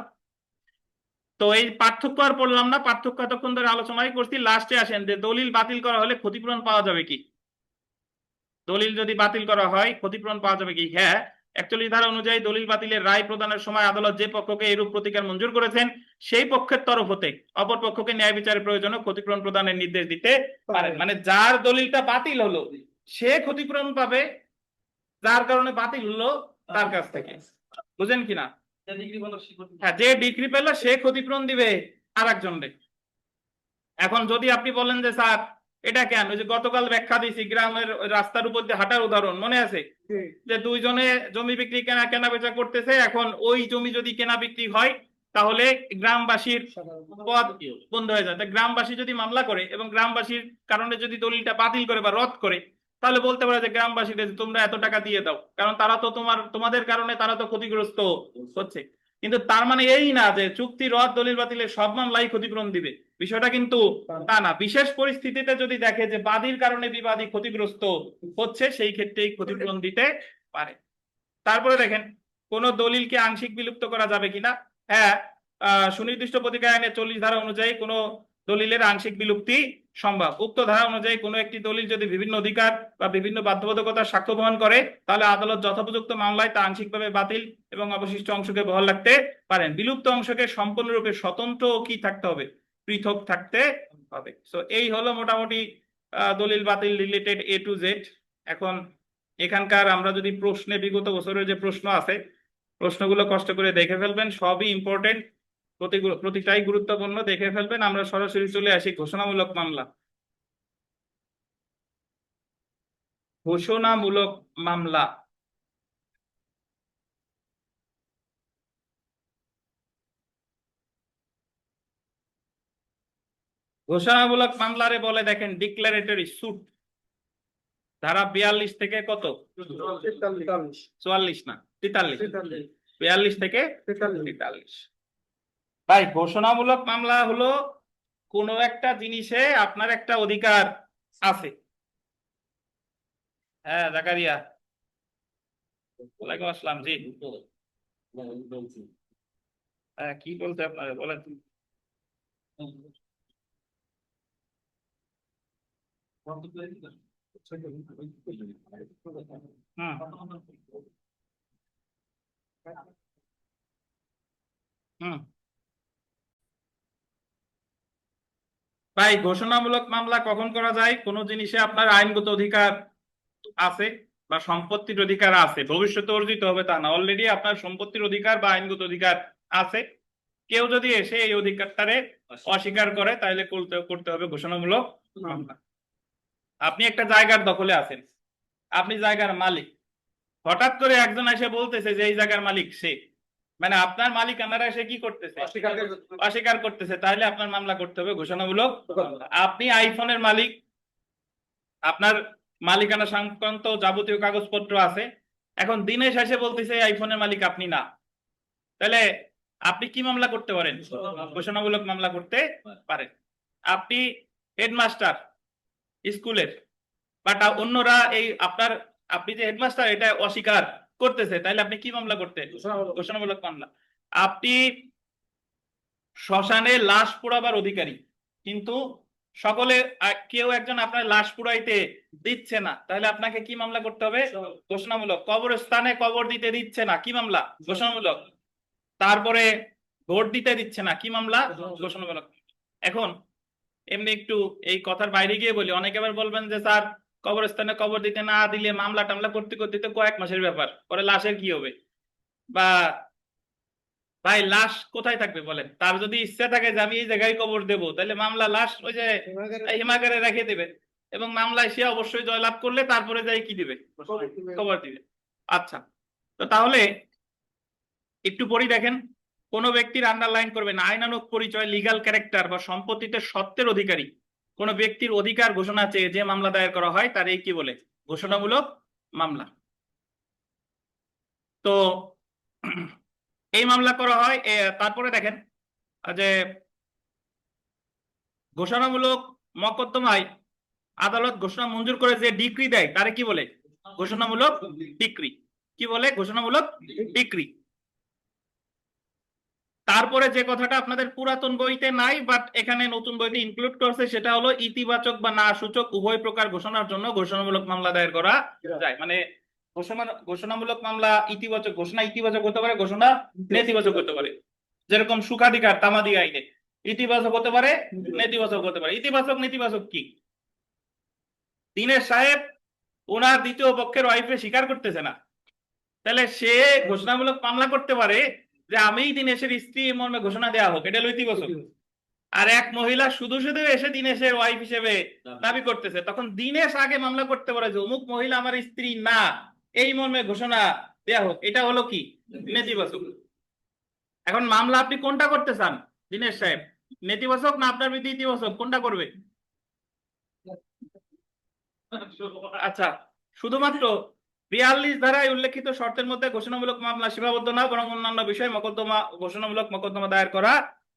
তো এই পার্থক্য আর পড়লাম না, পার্থক্য এতক্ষণ ধরে আলোচনাই করছি। লাস্টে আসেন যে দলিল বাতিল করা হলে ক্ষতিপূরণ পাওয়া যাবে কি। দলিল যদি বাতিল করা হয় ক্ষতিপূরণ পাওয়া যাবে কি? হ্যাঁ, 41 ধারা অনুযায়ী দলিল বাতিলের রায় প্রদানের সময় আদালত যে পক্ষকে এরূপ প্রতিকার মঞ্জুর করেছেন সেই পক্ষের তরফ হতে অপর পক্ষকে ন্যায় বিচারের প্রয়োজনে ক্ষতিপূরণ প্রদানের নির্দেশ দিতে পারেন। মানে যার দলিলটা বাতিল হলো সে ক্ষতিপূরণ পাবে যার কারণে বাতিল হলো তার কাছ থেকে। বুঝেন কিনা? হ্যাঁ, যে ডিগ্রি পেল সে ক্ষতিপূরণ দিবে আর একজনকে। এখন যদি আপনি বলেন যে স্যার এটা কেন, ওই যে গতকাল ব্যাখ্যা দিয়েছি গ্রামের রাস্তার উপর দিয়ে হাঁটার উদাহরণ মনে আছে, যে দুইজনে জমি বিক্রি কেনা বেচা করতেছে, এখন ওই জমি যদি কেনা বিক্রি হয় তাহলে গ্রামবাসীর পথ বন্ধ হয়ে যায়। গ্রামবাসী যদি মামলা করে এবং গ্রামবাসীর কারণে যদি দলিলটা বাতিল করে বা রদ করে তাহলে বলতে পারে যে গ্রামবাসীদের তোমরা এত টাকা দিয়ে দাও, কারণ তারা তো তোমাদের কারণে তারা তো ক্ষতিগ্রস্ত হচ্ছে। কিন্তু তার মানে এই না যে চুক্তি রদ দলিল বাতিলের সব মামলাই ক্ষতিপূরণ দিবে, বিষয়টা কিন্তু তা না। বিশেষ পরিস্থিতিতে যদি দেখে যে বাদীর কারণে বিবাদী ক্ষতিগ্রস্ত হচ্ছে সেই ক্ষেত্রেই ক্ষতিপূরণ দিতে পারে। তারপরে দেখেন কোন দলিলকে আংশিক বিলুপ্ত করা যাবে কিনা। হ্যাঁ, সুনির্দিষ্ট প্রতিকার আইনের 40 ধারা অনুযায়ী কোন দলিলের আংশিক বিলুপ্তি সম্ভব। উক্ত ধারা অনুযায়ী কোনো একটি দলিল যদি বিভিন্ন অধিকার বা বিভিন্ন বাধ্যবাধকতার সাক্ষ্য বহন করে তাহলে আদালত যথোপযুক্ত মামলায় তা আংশিকভাবে বাতিল এবং অবশিষ্ট অংশকে বহাল রাখতে পারেন। বিলুপ্ত অংশকে সম্পূর্ণরূপে স্বতন্ত্র কি থাকতে হবে, পৃথক থাকতে হবে। সো এই হলো মোটামুটি দলিল বাতিল রিলেটেড A to Z। এখন এখানকার আমরা যদি প্রশ্নে বিগত বছরের যে প্রশ্ন আছে প্রশ্নগুলো কষ্ট করে দেখে ফেলবেন, সবই ইম্পর্টেন্ট, প্রতিটাই গুরুত্বপূর্ণ, দেখে ফেলবেন। আমরা সরাসরি চলে আসি ঘোষণামূলক মামলা। ঘোষণামূলক মামলা ঘোষণামূলক মামলারে বলে দেখেন ডিক্লারেটরি সুট। ধারা 42 থেকে কত? 44 না 43, 42 থেকে 43। ভাই ঘোষণামূলক মামলা হলো কোন একটা জিনিসে আপনার একটা অধিকার আছে। হ্যাঁ জাকারিয়া, ওয়ালাইকুম আসসালাম। জি হ্যাঁ, কি বলতে আপনারা বলেন। হুম হুম। ভাই ঘোষণামূলক মামলা কখন করা যায়? কোন জিনিসে আপনার আইনগত অধিকার আছে বা সম্পত্তির অধিকার আছে, ভবিষ্যতে অর্জিত হবে তা না, অলরেডি আপনার সম্পত্তির অধিকার বা আইনগত অধিকার আছে। কেউ যদি এসে এই অধিকারটারে অস্বীকার করে তাহলে করতে করতে হবে ঘোষণামূলক মামলা। আপনি একটা জায়গার দখলে আছেন, আপনি জায়গার মালিক, হঠাৎ করে একজন এসে বলতেছে যে এই জায়গার মালিক সে, মানে আপনার মালিকানারা এসে কি করতেছে? অস্বীকার করতেছে, তাহলে আপনার মামলা করতে হবে ঘোষণামূলক মামলা। আপনি আইফোনের মালিক, আপনার মালিকানা সংক্রান্ত যাবতীয় কাগজপত্র আছে, এখন দিনের শেষে বলতেছে এই আইফোনের মালিক আপনি না, তাহলে আপনি কি মামলা করতে পারেন? ঘোষণামূলক মামলা করতে পারেন। আপনি হেডমাস্টার স্কুলের, বাট অন্যরা এই আপনার, আপনি যে হেডমাস্টার এটা অস্বীকার করতেছে, তাহলে আপনি কি মামলা করতে? ঘোষণামূলক মামলা। আপনি শ্মশানে লাশ পোড়াবার অধিকারী, কিন্তু সকলে কেউ একজন আপনার লাশ পুড়াইতে দিচ্ছে না, তাহলে আপনাকে কি মামলা করতে হবে? ঘোষণামূলক। কবরস্থানে কবর দিতে দিচ্ছে না, কি মামলা? ঘোষণামূলক। তারপরে ভোট দিতে দিচ্ছে না, কি মামলা? ঘোষণামূলক। এখন এমনি একটু এই কথার বাইরে গিয়ে বলি, অনেকে আবার বলবেন যে স্যার কবরস্থানে কবর দিতে না দিলে মামলা টামলা করতে করতে তো কয়েক মাসের ব্যাপার, পরে লাশের কি হবে? বা ভাই লাশ কোথায় থাকবে বলেন? তার যদি ইচ্ছা থাকে যে আমি এই জায়গায় কবর দেবো, তাহলে মামলা লাশ ওই যে হিমাগারে রেখে দেবে এবং মামলায় সে অবশ্যই জয়লাভ করলে তারপরে যাই কি দিবে? কবর দিবে। আচ্ছা, তো তাহলে একটু পড়ি দেখেন, কোন ব্যক্তির আন্ডারলাইন করবেন আইনানুগ পরিচয়, লিগাল ক্যারেক্টার বা সম্পত্তিতে সত্ত্বের অধিকারী কোন ব্যক্তির অধিকার ঘোষণা চেয়ে যে মামলা দায়ের করা হয় তার এই কি বলে? ঘোষণামূলক মামলা। তো এই মামলা করা হয়। তারপরে দেখেন যে ঘোষণামূলক মকদ্দমায় আদালত ঘোষণা মঞ্জুর করে যে ডিক্রি দেয় তারে কি বলে? ঘোষণামূলক ডিক্রি। কি বলে? ঘোষণামূলক ডিক্রি। তারপরে যে কথাটা আপনাদের পুরাতন বইতে নাই বাট এখানে নতুন বইতে ইনক্লুড করছে সেটা হলো ইতিবাচক বা না সূচক উভয় প্রকার ঘোষণার জন্য ঘোষণামূলক মামলা দায়ের করা যায়। মানে ঘোষণামূলক মামলা ইতিবাচক, ঘোষণা ইতিবাচক হতে পারে, ঘোষণা নেতিবাচক হতে পারে। যেরকম সুখাধিকার তামাদি আইনে ইতিবাচক হতে পারে, নেতিবাচক হতে পারে। ইতিবাচক নেতিবাচক কি? দিনের সাহেব ওনার দ্বিতীয় পক্ষের ওয়াইফে স্বীকার করতেছে না, তাহলে সে ঘোষণামূলক মামলা করতে পারে যে আমি দিনেশের স্ত্রী মর্মে ঘোষণা দেওয়া হোক, এটা হলো ইতিবাচক। আর এক মহিলা শুধু শুধু এসে দিনেশের ওয়াইফ হিসেবে দাবি করতেছে, তখন দিনেশ আগে মামলা করতে পারে যে অমুক মহিলা আমার স্ত্রী না, এই মর্মে ঘোষণা দেওয়া হোক। এটা হলো কি? নেতিবাচক। এখন মামলা আপনি কোনটা করতে চান দিনেশ সাহেব? নেতিবাচক না আপনার বিরুদ্ধে ইতিবাচক, কোনটা করবে? আচ্ছা, শুধুমাত্র 42 ধারায় উল্লেখিত শর্তের মধ্যে ঘোষণামূলক মামলা সীমাবদ্ধ না, বরং অন্যান্য বিষয়ে ঘোষণামূলক মকদ্দমা দায়ের করা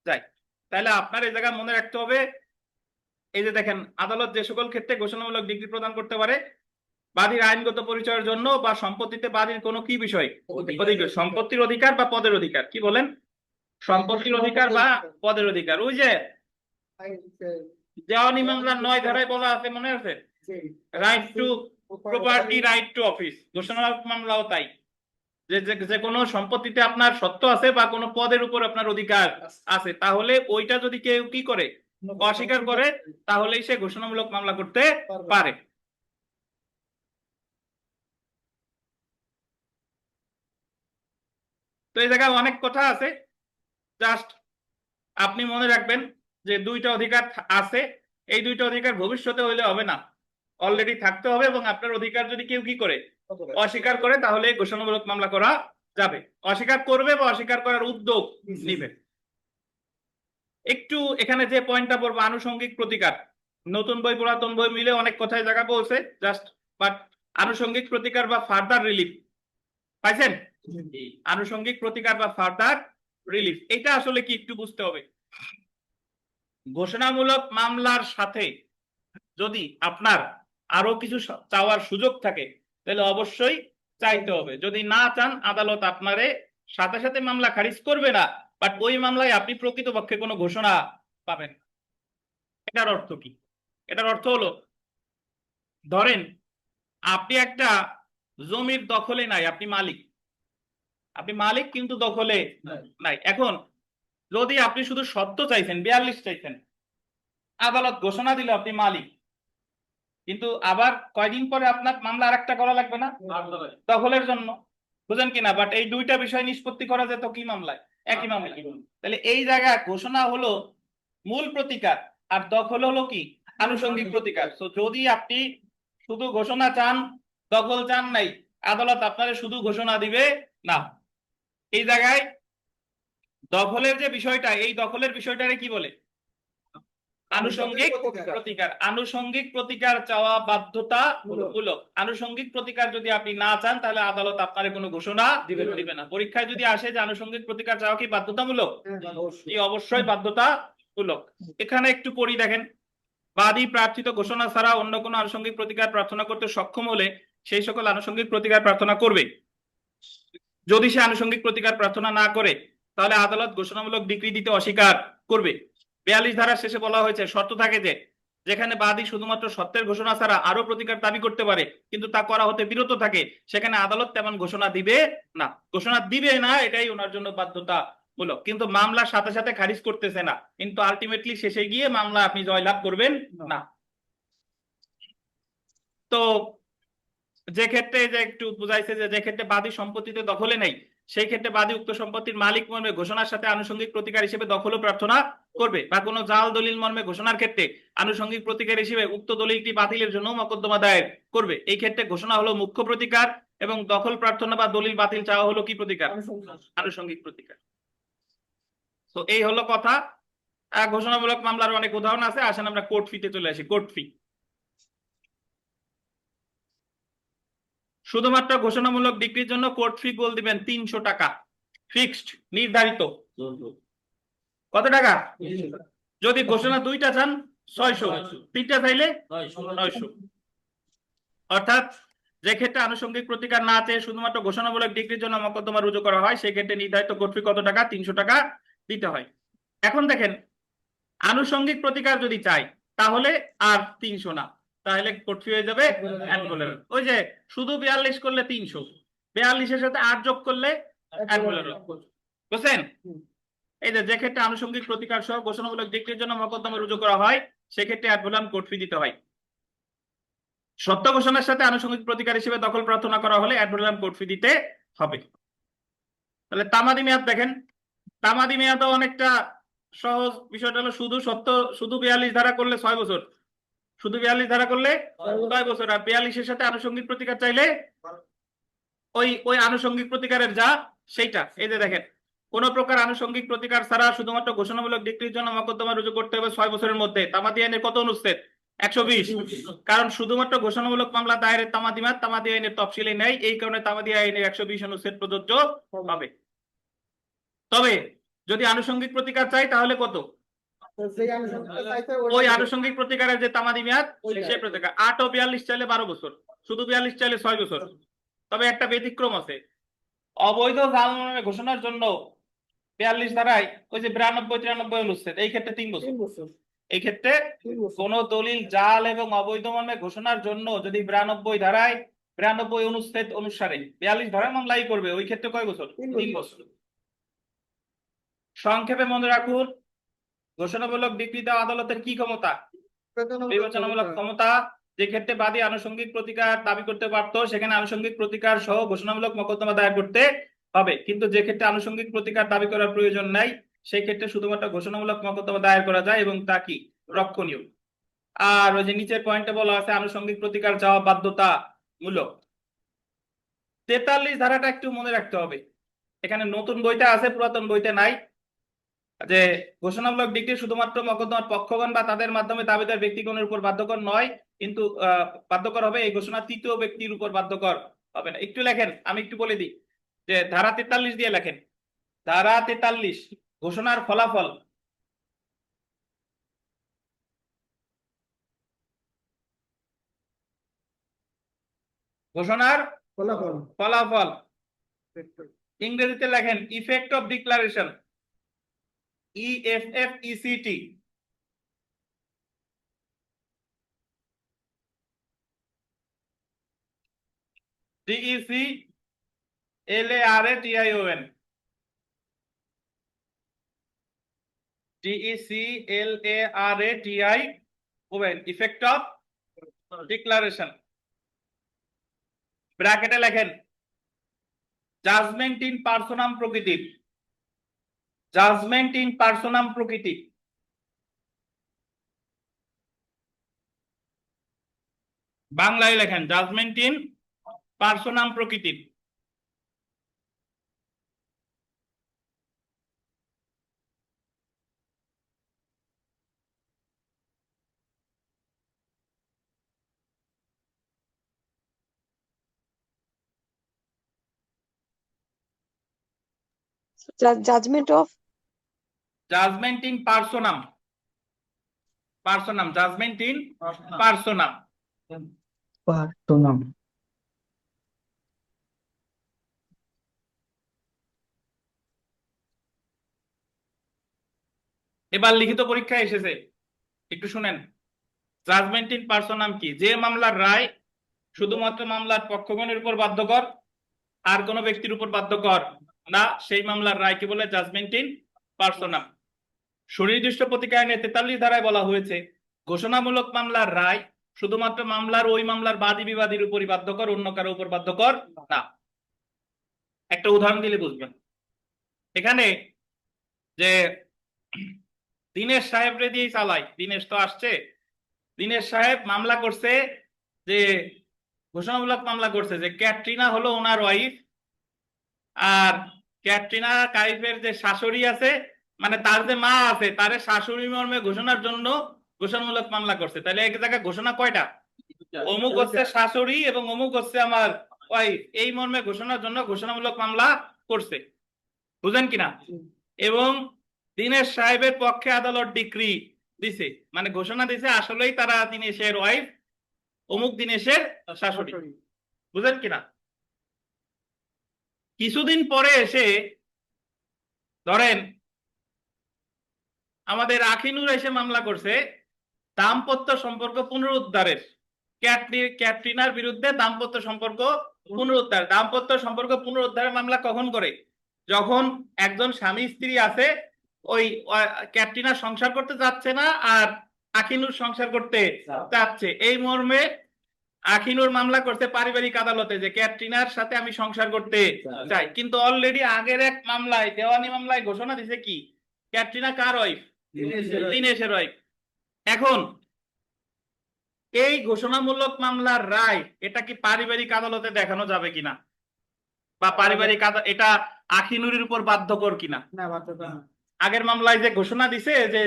যায়। তাহলে আপনার এই জায়গায় মনে রাখতে হবে, এই যে দেখেন, আদালত যে সকল ক্ষেত্রে ঘোষণামূলক ডিগ্রি প্রদান করতে পারে: বাদীর আইনগত পরিচয়ের জন্য বা সম্পত্তিতে বাদীর কোনো কি বিষয়? সম্পত্তির অধিকার বা পদের অধিকার। কি বলেন? সম্পত্তির অধিকার বা পদের অধিকার। ওই যে দেওয়ানি মামলার 9 ধারায় বলা আছে, মনে আছে? Right to property, right to office. ঘোষণামূলক মামলাও তাই, যে যে কোনো সম্পত্তিতে আপনার সত্ত্ব আছে বা কোনো পদের উপর আপনার অধিকার আছে, তাহলে ওইটা যদি কেউ কি করে, অস্বীকার করে, তাহলেই সে ঘোষণামূলক মামলা করতে পারে। তো এই জায়গায় অনেক কথা আছে, জাস্ট আপনি মনে রাখবেন যে দুইটা অধিকার আছে। এই দুইটা অধিকার ভবিষ্যতে হইলে হবে না, অলরেডি থাকতে হবে। এবং আপনার অধিকার যদি কেউ কি করে, অস্বীকার করে, তাহলে ঘোষণামূলক মামলা করা যাবে। অস্বীকার করবে বা অস্বীকার করার উদ্যোগ নিবে। একটু এখানে যে পয়েন্টটা পড়বো, আনুষঙ্গিক প্রতিকার। নতুন বই পুরাতন বই মিলে অনেক কথায় জায়গা বলছে, জাস্ট বাট আনুষঙ্গিক প্রতিকার বা ফার্দার রিলিফ পাইছেন? আনুষঙ্গিক প্রতিকার বা ফার্দার রিলিফ, এটা আসলে কি একটু বুঝতে হবে। ঘোষণামূলক মামলার সাথে যদি আপনার আরো কিছু চাওয়ার সুযোগ থাকে, তাহলে অবশ্যই চাইতে হবে। যদি না চান, আদালত আপনারে সাথে সাথে মামলা খারিজ করবে না, বাট ওই মামলায় আপনি প্রকৃতপক্ষে কোনো ঘোষণা পাবেন না। এটার অর্থ কি? এটার অর্থ হলো, ধরেন আপনি একটা জমির দখলে নাই, আপনি মালিক, আপনি মালিক কিন্তু দখলে নাই। এখন যদি আপনি শুধু সত্য চাইছেন, 42 চাইছেন, আদালত ঘোষণা দিল আপনি মালিক, কিন্তু আবার কয়দিন পরে আপনার মামলা আরেকটা করা লাগবে না দখলের জন্য? বুঝেন কিনা? বাট এই দুইটা বিষয় নিষ্পত্তি করা যেত কি মামলায়? একই মামলায়। তাহলে এই জায়গায় ঘোষণা হলো মূল প্রতিকার, আর দখল হলো কি? আনুষঙ্গিক প্রতিকার। তো যদি আপনি শুধু ঘোষণা চান, দখল চান নাই, আদালত আপনারে শুধু ঘোষণা দিবে না। এই জায়গায় দখলের যে বিষয়টা, এই দখলের বিষয়টারে কি বলে? আনুষঙ্গিক প্রতিকার। আনুষঙ্গিক প্রতিকার চাওয়া বাধ্যতামূলক। আনুষঙ্গিক প্রতিকার যদি আপনি না চান, তাহলে আদালত আপনার কোনো ঘোষণা দিবে না। পরীক্ষায় যদি আসে যে আনুষঙ্গিক প্রতিকার চাওয়া কি বাধ্যতামূলক, এই অবশ্যই বাধ্যতামূলক। এখানে একটু পড়ি, দেখেন, বাদী প্রার্থিত ঘোষণা ছাড়া অন্য কোনো আনুষঙ্গিক প্রতিকার প্রার্থনা করতে সক্ষম হলে সেই সকল আনুষঙ্গিক প্রতিকার প্রার্থনা করবে। যদি সে আনুষঙ্গিক প্রতিকার প্রার্থনা না করে, তাহলে আদালত ঘোষণামূলক ডিক্রি দিতে অস্বীকার করবে। 42 ধারার শেষে বলা হয়েছে, শর্ত থাকে যে যেখানে বাদী শুধুমাত্র সত্যের ঘোষণা ছাড়া আরো প্রতিকার দাবি করতে পারে কিন্তু তা করা হতে বিরত থাকে, সেখানে আদালত তেমন ঘোষণা দিবে না। ঘোষণা দিবে না, এটাই ওনার জন্য বাধ্যতামূলক। কিন্তু মামলার সাথে সাথে খারিজ করতেছে না, কিন্তু আলটিমেটলি শেষে গিয়ে মামলা আপনি জয়লাভ করবেন না। তো যে ক্ষেত্রে, যে একটু বুঝাইছে যে ক্ষেত্রে বাদী সম্পত্তিতে দখলে নেই, সেই ক্ষেত্রে বাদী উক্ত সম্পত্তির মালিক মর্মে ঘোষণার সাথে আনুষঙ্গিক প্রতিকার হিসেবে দখলও প্রার্থনা করবে, বা কোনো জাল দলিল মর্মে ঘোষণার ক্ষেত্রে আনুষঙ্গিক প্রতিকার হিসেবে উক্ত দলিলটি বাতিলের জন্য মকদ্দমা দায়ের করবে। এই ক্ষেত্রে ঘোষণা হলো মুখ্য প্রতিকার এবং দখল প্রার্থনা বা দলিল বাতিল চাওয়া হলো কি প্রতিকার? আনুষঙ্গিক প্রতিকার। তো এই হলো কথা। ঘোষণামূলক মামলার অনেক উদাহরণ আছে। আসেন আমরা কোর্ট ফিতে চলে আসি। কোর্ট ফি, শুধুমাত্র ঘোষণামূলক ডিগ্রির জন্য কোর্ট ফি গোল দিবেন 300 টাকা, ফিক্সড, নির্ধারিত। কত টাকা? যদি ঘোষণা দুইটা চান 600, তিনটা চাইলে 900। অর্থাৎ যে ক্ষেত্রে আনুষঙ্গিক প্রতিকার না চেয়ে শুধুমাত্র ঘোষণামূলক ডিগ্রির জন্য মোকদ্দমা রুজু করা হয় সেই ক্ষেত্রে নির্ধারিত কোর্ট ফি কত টাকা? 300 টাকা দিতে হয়। এখন দেখেন আনুষঙ্গিক প্রতিকার যদি চাই তাহলে আর 300 না, তাহলে কোর্ট ফি হয়ে যাবে ওই যে শুধু 42 করলে 300, 42-এর সাথে 8 যোগ করলে বুঝছেন? এই যে ক্ষেত্রে আনুষঙ্গিক প্রতিকার সহ ঘোষণামূলক ডিগ্রির জন্য মোকদ্দমা রুজু করা হয় সেক্ষেত্রে অ্যাড কোর্ট ফি দিতে হয়। সত্য ঘোষণার সাথে আনুষঙ্গিক প্রতিকার হিসেবে দখল প্রার্থনা করা হলে অ্যাড কোর্ট ফি দিতে হবে। তাহলে তামাদি মেয়াদ দেখেন, তামাদি মেয়াদও অনেকটা সহজ। বিষয়টা হলো শুধু 42 ধারা করলে 6 বছর, শুধু 42 ধারা করলে 6 বছর, আর 42-এর সাথে আনুষঙ্গিক প্রতিকার চাইলে ওই আনুষঙ্গিক প্রতিকারের যা সেইটা। এই যে দেখেন, কোন প্রকার আনুষঙ্গিক প্রতিকার ছাড়া শুধুমাত্র ঘোষণামূলক ডিগ্রির জন্য মোকদ্দমা রুজু করতে হবে 6 বছরের মধ্যে। তামাদি আইনের কত অনুচ্ছেদ? 120। কারণ শুধুমাত্র ঘোষণামূলক মামলা দায়েরের তামাদি আইনের তফসিলে নেই, এই কারণে তামাদি আইনের 120 অনুচ্ছেদ প্রযোজ্য হবে। তবে যদি আনুষঙ্গিক প্রতিকার চাই তাহলে কত? ওই আনুষঙ্গিক প্রতিকারের যে তামাদি মেয়াদ সেই প্রতিকার 8 ও 42 চাইলে 12 বছর, শুধু 42 চাইলে 6 বছর। তবে একটা ব্যতিক্রম আছে, অবৈধ জাল ঘোষণার জন্য 42 ধারায় ওই যে 92-93 অনুচ্ছেদ, এই ক্ষেত্রে 3 বছর। এই ক্ষেত্রে কোন দলিল জাল এবং অবৈধ মর্মে ঘোষণার জন্য যদি 92 ধারায় 92 অনুচ্ছেদ অনুসারে 42 ধারায় মামলাই করবে, ওই ক্ষেত্রে কয় বছর? 3 বছর। সংক্ষেপে মনে রাখুন, ঘোষণামূলক ডিগ্রি দেওয়া আদালতের কি ক্ষমতা? বিবেচনামূলক ক্ষমতা। যে ক্ষেত্রে বাদী আনুষঙ্গিক প্রতিকার দাবি করতে পারতো সেখানে আনুষঙ্গিক প্রতিকার সহ ঘোষণামূলক মোকদ্দমা দায়ের করতে হবে, কিন্তু যে ক্ষেত্রে আনুষঙ্গিক প্রতিকার দাবি করার প্রয়োজন নাই সেই ক্ষেত্রে শুধুমাত্র ঘোষণামূলক মোকদ্দমা দায়ের করা যায় এবং তা কি রক্ষণীয়। আর ওই যে নিচের পয়েন্টে বলা আছে আনুষঙ্গিক প্রতিকার চাওয়া বাধ্যতামূলক। 43 ধারাটা একটু মনে রাখতে হবে, এখানে নতুন বইতে আছে, পুরাতন বইতে নাই। যে ঘোষণামূলক ডিগ্রি শুধুমাত্র মোকদ্দমার পক্ষগণ বা তাদের মাধ্যমে দাবিদার ব্যক্তিগণের উপর বাধ্যকর নয়, কিন্তু বাধ্যকর হবে এই ঘোষণা তৃতীয় ব্যক্তির উপর বাধ্যকর হবে না। একটু লেখেন, আমি একটু বলে দিই যে ধারা 43 দিয়ে লেখেন। ধারা 43 ঘোষণার ফলাফল। ঘোষণার ফলাফল ইংরেজিতে লেখেন effect of declaration, EFFECT। DECLARATION, DECLARATION, effect of declaration. ব্র্যাকেটে লেখেন জাজমেন্ট ইন পার্সোনাম প্রকৃতি, জাজমেন্ট ইন পার্সোনাম প্রকৃতি। বাংলায় লেখেন জাজমেন্ট ইন পার্সোনাম প্রকৃতির। Judgment of judgment in personam, judgment in personam. এবার লিখিত পরীক্ষায় এসেছে, একটু শুনেন। জাজমেন্ট ইন পার্সোনাম কি? যে মামলার রায় শুধুমাত্র মামলার পক্ষগণের উপর বাধ্যকর, আর কোন ব্যক্তির উপর বাধ্যকর না, সেই মামলার রায় কি বলে? Judgment in personam. সুনির্দিষ্ট প্রতিকার আইনের 43 ধারায় বলা হয়েছে ঘোষণামূলক মামলার রায় শুধুমাত্র ওই মামলার বাদী বিবাদীর উপরই বাধ্যকর, অন্য কারো উপর বাধ্যকর না। একটা উদাহরণ দিলে বুঝবেন। এখানে যে দীনেশ সাহেব রে দিয়েই চালাই, দীনেশ তো আসছে, দীনেশ সাহেব মামলা করছে, যে ঘোষণামূলক মামলা করছে যে ক্যাটরিনা হলো ওনার ওয়াইফ, আর ক্যাটরিনা কাইফের যে শাশুড়ি আছে, মানে তার যে মা আছে, তার শাশুড়ি মর্মে ঘোষণার জন্য ঘোষণামূলক মামলা করছে। তাহলে এক জায়গায় ঘোষণা কয়টা? অমুক হচ্ছে শাশুড়ি এবং অমুক হচ্ছে আমার ওয়াইফ, এই মর্মে ঘোষণার জন্য ঘোষণামূলক মামলা করছে। বুঝেন কিনা? এবং দীনেশ সাহেবের পক্ষে আদালত ডিক্রি দিছে, মানে ঘোষণা দিছে আসলেই তারা দিনেশের ওয়াইফ, অমুক দিনেশের শাশুড়ি। বুঝেন কিনা? কিছুদিন পরে এসে ধরেন আমাদের আখিনুর এসে মামলা করছে দাম্পত্য সম্পর্ক পুনরুদ্ধারের, ক্যাটরিনার বিরুদ্ধে দাম্পত্য সম্পর্ক পুনরুদ্ধার। দাম্পত্য সম্পর্ক পুনরুদ্ধারের মামলা কখন করে? যখন একজন স্বামী স্ত্রী আছে, ওই ক্যাটরিনা সংসার করতে যাচ্ছে না আর আখিনুর সংসার করতে চাচ্ছে, এই মর্মে আখিনুর মামলা করতে পারিবারিক আদালতে যে ক্যাটরিনার সাথে আমি সংসার করতে চাই। কিন্তু অলরেডি আগের এক মামলায়, দেওয়ানি মামলায় ঘোষণা দিছে কি ক্যাটরিনা কার ওয়াইফ? দিনেশের ওয়াইফ। এখন এই ঘোষণামূলক মামলার রায় এটা কি পারিবারিক আদালতে দেখানো যাবে কিনা, বা পারিবারিক এটা আখিনুরের উপর বাধ্যকর কিনা? না, বাধ্যতা না। আগের মামলায় যে ঘোষণা দিছে যে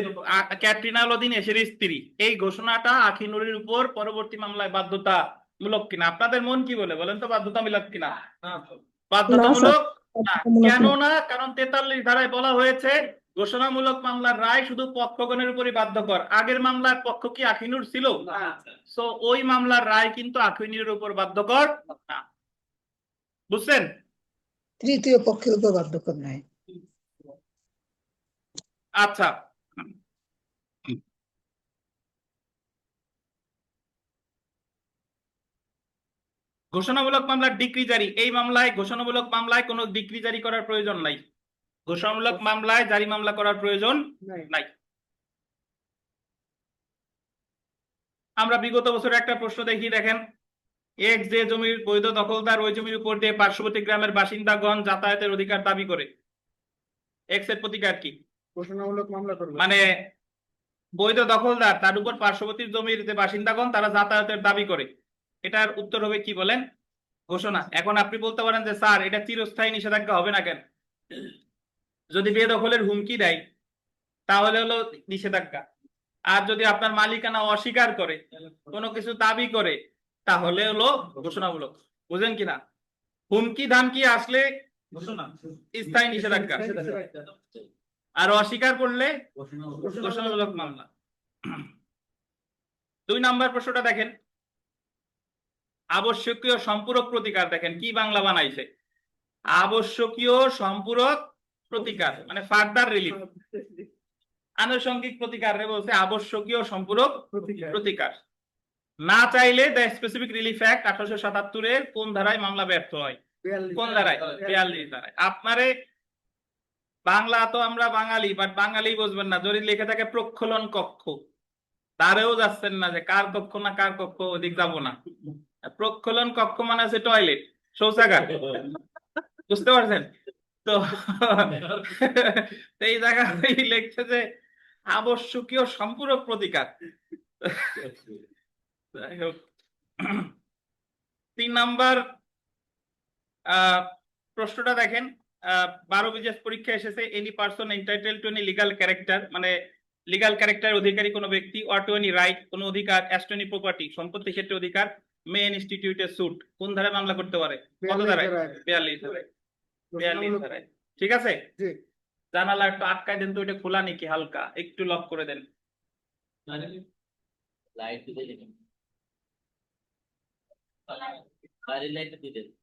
ক্যাটরিনা হলো দিনেশের স্ত্রী, এই ঘোষণাটা আখিনুরের উপর পরবর্তী মামলায় বাধ্যতামূলক কিনা? আপনাদের মন কি বলে, বলেন তো বাধ্যতামূলক কিনা? বাধ্যতামূলক না। কেন না? কারণ 43 ধারায় বলা হয়েছে ঘোষণামূলক মামলার রায় শুধু পক্ষগণের উপরই বাধ্যকর। আগের মামলার পক্ষ কি আখিনুর ছিল? সো ওই মামলার রায় কিন্তু আখিনুরের উপর বাধ্যকর না। বুঝছেন? তৃতীয় পক্ষের উপর বাধ্যকর নয়। আচ্ছা, ঘোষণামূলক মামলার ডিক্রি জারি, এই মামলায় ঘোষণামূলক মামলায় কোনো ডিক্রি জারি করার প্রয়োজন নাই। ঘোষণামূলক মামলায় জারি মামলা করার প্রয়োজন নাই। আমরা বিগত বছরে একটা প্রশ্ন দেখি, দেখেন, এক্স যে জমির বৈধ দখলদার, ওই জমির উপর দিয়ে পার্শ্ববর্তী গ্রামের বাসিন্দাগণ যাতায়াতের অধিকার দাবি করে। এক্স এর প্রতিকার কি? ঘোষণামূলক মামলা করবে। মানে বৈধ দখলদার, তার উপর পার্শ্ববর্তী জমির যে বাসিন্দাগণ তারা যাতায়াতের দাবি করে, এটার উত্তর হবে কি বলেন? ঘোষণা। এখন আপনি বলতে পারেন যে স্যার এটা চিরস্থায়ী নিষেধাজ্ঞা হবে না কেন? যদি বেদখলের হুমকি দেয় তাহলে হলো নিষেধাজ্ঞা, আর যদি আপনার মালিকানা অস্বীকার করে কোনো কিছু দাবি করে তাহলে হলো ঘোষণামূলক। বুঝেন কিনা? হুমকি ধামকি আসলে স্থায়ী নিষেধাজ্ঞা, আর অস্বীকার করলে ঘোষণামূলক মামলা। 2 নম্বর প্রশ্নটা দেখেন, আবশ্যকীয় সম্পূরক প্রতিকার। দেখেন কি বাংলা বানাইছে, আবশ্যকীয় সম্পূরক প্রতিকার, মানে ফার্দার রিলিফ। আনুষঙ্গিক প্রতিকার বলছে আবশ্যকীয় সম্পূরক প্রতিকার। না চাইলে দ্য স্পেসিফিক রিলিফ অ্যাক্ট 1877 কোন ধারায় মামলা ব্যর্থ হয়? কোন ধারায়? 42 ধারায়। আপনারে বাংলা তো আমরা বাঙালি, বাট বাঙালি বুঝবেন না, যদি লিখে থাকে প্রক্ষলন কক্ষ, তারেও যাচ্ছেন না যে কার কক্ষ না কার কক্ষ, ওদিক যাবো না। প্রক্ষলন কক্ষ মানে আছে টয়লেট, শৌচাগার। বুঝতে পারছেন তো? এই জায়গায় লিখছে যে আবশ্যকীয় সম্পূরক প্রতিকার। যাই হোক, 3 নাম্বার প্রশ্নটা দেখেন, 12 বিশেষ পরীক্ষা এসেছে, any person entitle to any legal character, মানে লিগাল ক্যারেক্টার অধিকারী কোনো ব্যক্তি, অর টু এনি রাইট কোনো অধিকার, অ্যাজ টু এনি প্রপার্টি সম্পত্তি ক্ষেত্রে অধিকার, মে ইনস্টিটিউট এ সুট কোন ধারায় মামলা করতে পারে? কত ধারায়? 42 ধারায়। 42 ধারায়। ঠিক আছে, জানালা একটু আটকায় দেন তো, এটা খোলা নাকি হালকা, একটু লক করে দেন।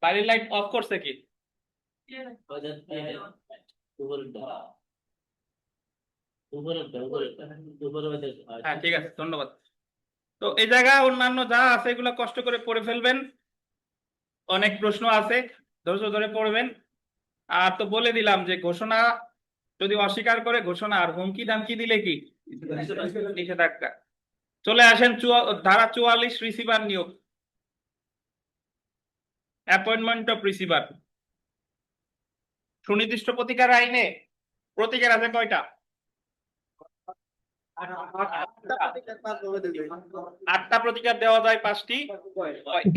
বাড়ির লাইট অফ করছে কি? হ্যাঁ ঠিক আছে, ধন্যবাদ। তো এই জায়গায় অন্যান্য যা আছে এগুলো কষ্ট করে পড়ে ফেলবেন, অনেক প্রশ্ন আছে, ধৈর্য ধরে পড়বেন। আর তো বলে দিলাম যে ঘোষণা যদি অস্বীকার করে ঘোষণা, আর হুমকি ধামকি দিলে কি নিষেধাজ্ঞা। চলে আসেন ধারা 44 রিসিভার নিয়োগ, অ্যাপয়েন্টমেন্ট অফ রিসিভার। সুনির্দিষ্ট প্রতিকার আইনে প্রতিকার আছে কয়টা? 8টা প্রতিকার দেওয়া যায়, 5টি।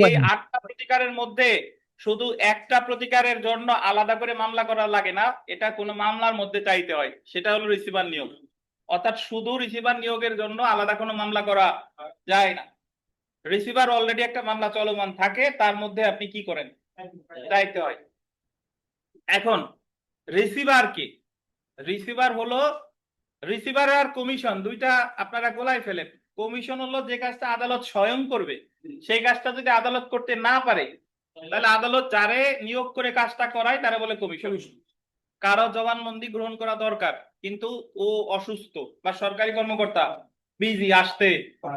এই 8টা প্রতিকারের মধ্যে শুধু একটা প্রতিকারের জন্য আলাদা করে মামলা করা লাগে না, এটা কোনো মামলার মধ্যে চাইতে হয়, সেটা হলো রিসিভার নিয়োগ। অর্থাৎ শুধু রিসিভার নিয়োগের জন্য আলাদা কোনো মামলা করা যায় না। রিসিভার অলরেডি একটা মামলা চলমান থাকে, তার মধ্যে আপনি কি করেন? চাইতে হয়। এখন রিসিভার কি? রিসিভার হলো রিসিভার আর কমিশন দুইটা আপনারা গোলায় ফেলেন। কমিশন হলো যে কাজটা আদালত স্বয়ং করবে, সেই কাজটা যদি আদালত করতে না পারে তাহলে আদালত যারে নিয়োগ করে কাজটা করায় তারা বলে কমিশন। কারো জবানবন্দি গ্রহণ করা দরকার কিন্তু ও অসুস্থ বা সরকারি কর্মকর্তা বিজি, আসতে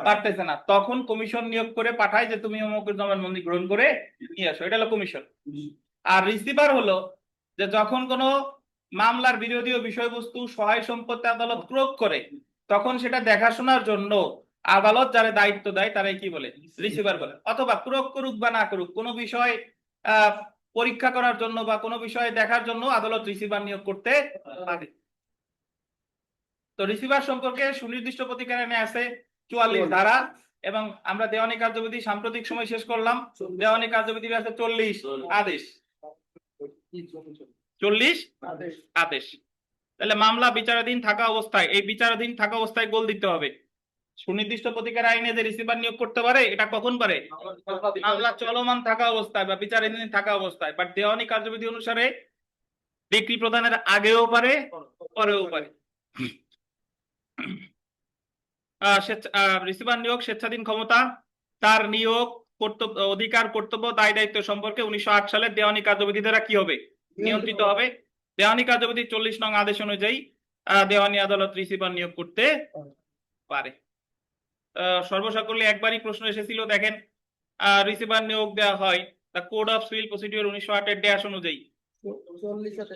পারতেছে না, তখন কমিশন নিয়োগ করে পাঠায় যে তুমি অমুকের জবানবন্দি গ্রহণ করে নিয়ে আসো, এটা হলো কমিশন। আর রিসিভার হলো যে যখন কোনো মামলার বিরোধী বিষয়বস্তু সহায় সম্পত্তি আদালত ক্রোক করে তখন সেটা দেখাশোনার জন্য আদালত যারা দায়িত্ব দেয় তারাই কি বলে, রিসিভার বলে। অথবা ক্রোক করুক বা না করুক, কোনো বিষয় আহ পরীক্ষা করার জন্য বা কোনো বিষয়ে দেখার জন্য আদালত রিসিভার নিয়োগ করতে পারে। তো রিসিভার সম্পর্কে সুনির্দিষ্ট প্রতিকার আছে 44 ধারা, এবং আমরা দেওয়ানি কার্যবিধি সাম্প্রতিক সময় শেষ করলাম। দেওয়ানি কার্যবিধির আছে 40 আদেশ, 40 আদেশ। তাহলে মামলা বিচারাধীন থাকা অবস্থায়, এই বিচারাধীন থাকা অবস্থায় গোল দিতে হবে। সুনির্দিষ্ট প্রতিকার আইনে যে রিসিভার নিয়োগ করতে পারে এটা কখন পারে, মামলা চলমান থাকা অবস্থায় বা বিচারাধীন থাকা অবস্থায়। বাট দেওয়ানি কার্যবিধি অনুসারে ডিক্রি প্রদানের আগেও পারে, পরেও পারে। রিসিভার নিয়োগ স্বেচ্ছাধীন ক্ষমতা, তার নিয়োগ কর্তব্য, অধিকার, কর্তব্য, দায় দায়িত্ব সম্পর্কে 1908 সালের দেওয়ানি কার্যবিধি দ্বারা কি হবে, নিয়ন্ত্রিত হবে। দেওয়ানি কার্যবিধি 40 নং আদেশ অনুযায়ী দেওয়ানি আদালত রিসিভার নিয়োগ করতে পারে। সর্বসাকল্যে একবারই প্রশ্ন এসেছিল, দেখেন রিসিভার নিয়োগ দেওয়া হয় the code of civil procedure 1908 এর ড্যাশ অনুযায়ী।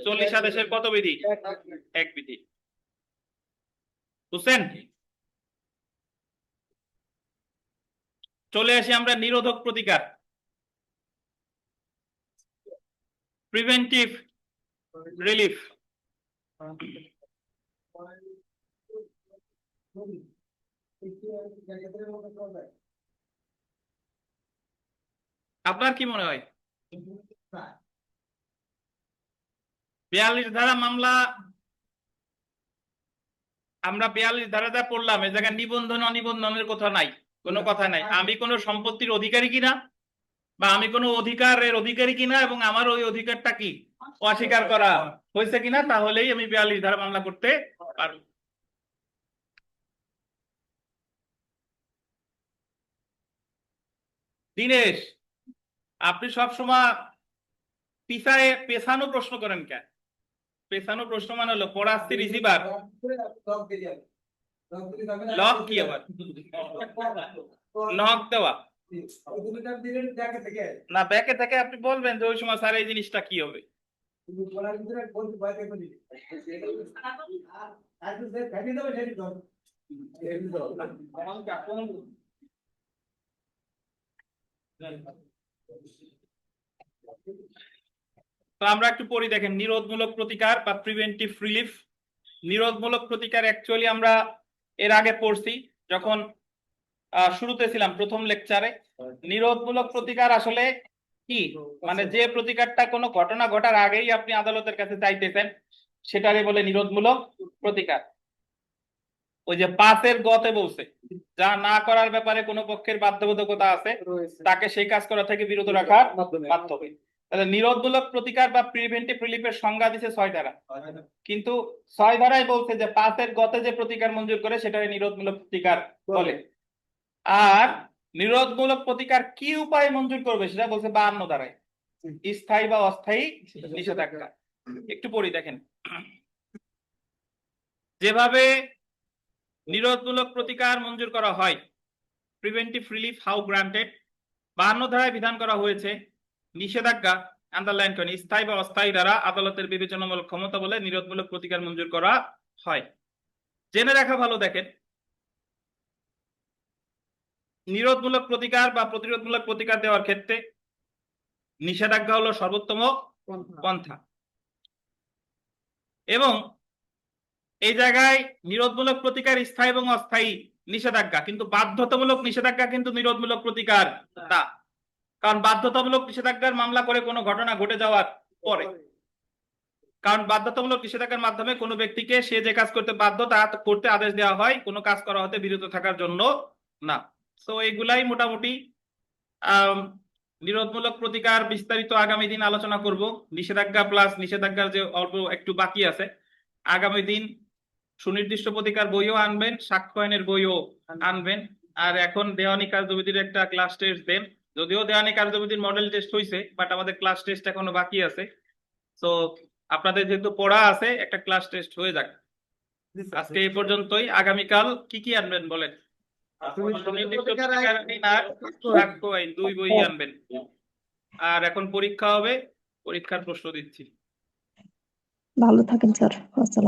40 আদেশের কত বিধি, এক বিধি। বুঝছেন? চলে আসি আমরা নিরোধক প্রতিকার, প্রিভেন্টিভ রিলিফ। আপনার কি মনে হয় 42 ধারা মামলা, আমরা 42 ধারাটা পড়লাম, এ জায়গায় নিবন্ধন অনিবন্ধনের কথা নাই, কোনো কথা নাই। আমি কোনো সম্পত্তির অধিকারী কিনা বা আমি কোনো অধিকারের অধিকারী কিনা এবং আমার ওই অধিকারটা কি অস্বীকার করা হয়েছে কিনা, তাহলেই আমি 42 ধারা মামলা করতে পারবো। দিনেশ, আপনি সবসময় পিছায় পেছানো প্রশ্ন করেন কেন? পেছানো প্রশ্ন মানে হলো পড়াচ্ছি রিসিভার, লক কি আবার, নক দেওয়া না, ব্যাকে থেকে আপনি বলবেন যে ওই সময় স্যার এই জিনিসটা কি হবে। তো আমরা একটু পড়ি, দেখেন নিরোধমূলক প্রতিকার বা প্রিভেন্টিভ রিলিফ। নিরোধমূলক প্রতিকার অ্যাকচুয়ালি আমরা এর আগে পড়ছি যখন শুরুতে ছিলাম প্রথম লেকচারে। নিরোধমূলক প্রতিকার আসলে কি, মানে যে প্রতিকারটা কোনো ঘটনা ঘটার আগেই আপনি আদালতের কাছে চাইতেছেন সেটারে বলে নিরোধমূলক প্রতিকার। ওই যে 5 গতে বলছে, যা না করার ব্যাপারে কোনো পক্ষের বাধ্যবাধকতা আছে তাকে সেই কাজ করা থেকে বিরত রাখার বাধ্য হবে। তাহলে নিরোধমূলক প্রতিকার বা প্রিভেন্টিভ রিলিফের সংজ্ঞা দিছে 6 ধারা, কিন্তু 6 ধারায় বলছে যে 5 গতে যে প্রতিকার মঞ্জুর করে সেটাকে নিরোধমূলক প্রতিকার বলে। আর নিরোধমূলক প্রতিকার কি উপায়ে মঞ্জুর করবে সেটা বলছে 52 ধারায়, স্থায়ী বা অস্থায়ী নিষেধাজ্ঞা। একটু পড়ি, দেখেন যেভাবে নিরোধমূলক প্রতিকার মঞ্জুর করা হয়, প্রিভেন্টিভ রিলিফ হাউ গ্রান্টেড, 52 ধারায় বিধান করা হয়েছে নিষেধাজ্ঞা আন্ডারলাইন করেন স্থায়ী বা অস্থায়ী দ্বারা আদালতের বিবেচনামূলক ক্ষমতা বলে নিরোধমূলক প্রতিকার মঞ্জুর করা হয়। জেনে রাখা ভালো, দেখেন নিরোধমূলক প্রতিকার বা প্রতিরোধমূলক প্রতিকার দেওয়ার ক্ষেত্রে নিষেধাজ্ঞা হলো সর্বোত্তম পন্থা, এবং এই জায়গায় নিরোধমূলক প্রতিকার স্থায়ী এবং অস্থায়ী নিষেধাজ্ঞা, কিন্তু বাধ্যতামূলক নিষেধাজ্ঞা কিন্তু নিরোধমূলক প্রতিকার না। কারণ বাধ্যতামূলক নিষেধাজ্ঞার মামলা করে কোনো ঘটনা ঘটে যাওয়ার পরে, কারণ বাধ্যতামূলক নিষেধাজ্ঞার মাধ্যমে কোনো ব্যক্তিকে সে যে কাজ করতে বাধ্য তা করতে আদেশ দেওয়া হয়, কোনো কাজ করা হতে বিরত থাকার জন্য না। তো এগুলাই মোটামুটি নিরোধমূলক প্রতিকার। বিস্তারিত আগামী দিন আলোচনা করব। নিষেধাজ্ঞা প্লাস নিষেধাজ্ঞার যে অল্প একটু বাকি আছে, আগামী দিন সুনির্দিষ্ট প্রতিকার বইও আনবেন, সাক্ষ্য আইনের বইও আনবেন। আর এখন দেওয়ানি কার্যবিধির একটা ক্লাস টেস্ট দেন। যদিও দেওয়ানি কার্যবিধির মডেল টেস্ট হয়েছে, বাট আমাদের ক্লাস টেস্ট এখনো বাকি আছে। তো আপনাদের যেহেতু পড়া আছে, একটা ক্লাস টেস্ট হয়ে যাক। আজকে এই পর্যন্তই। আগামীকাল কি কি আনবেন বলেন? সুনির্দিষ্ট প্রতিকার আইন আর সাক্ষ্য আইন, দুই বই আনবেন। আর এখন পরীক্ষা হবে, পরীক্ষার প্রশ্ন দিচ্ছি। ভালো থাকেন স্যার। আসসালাম।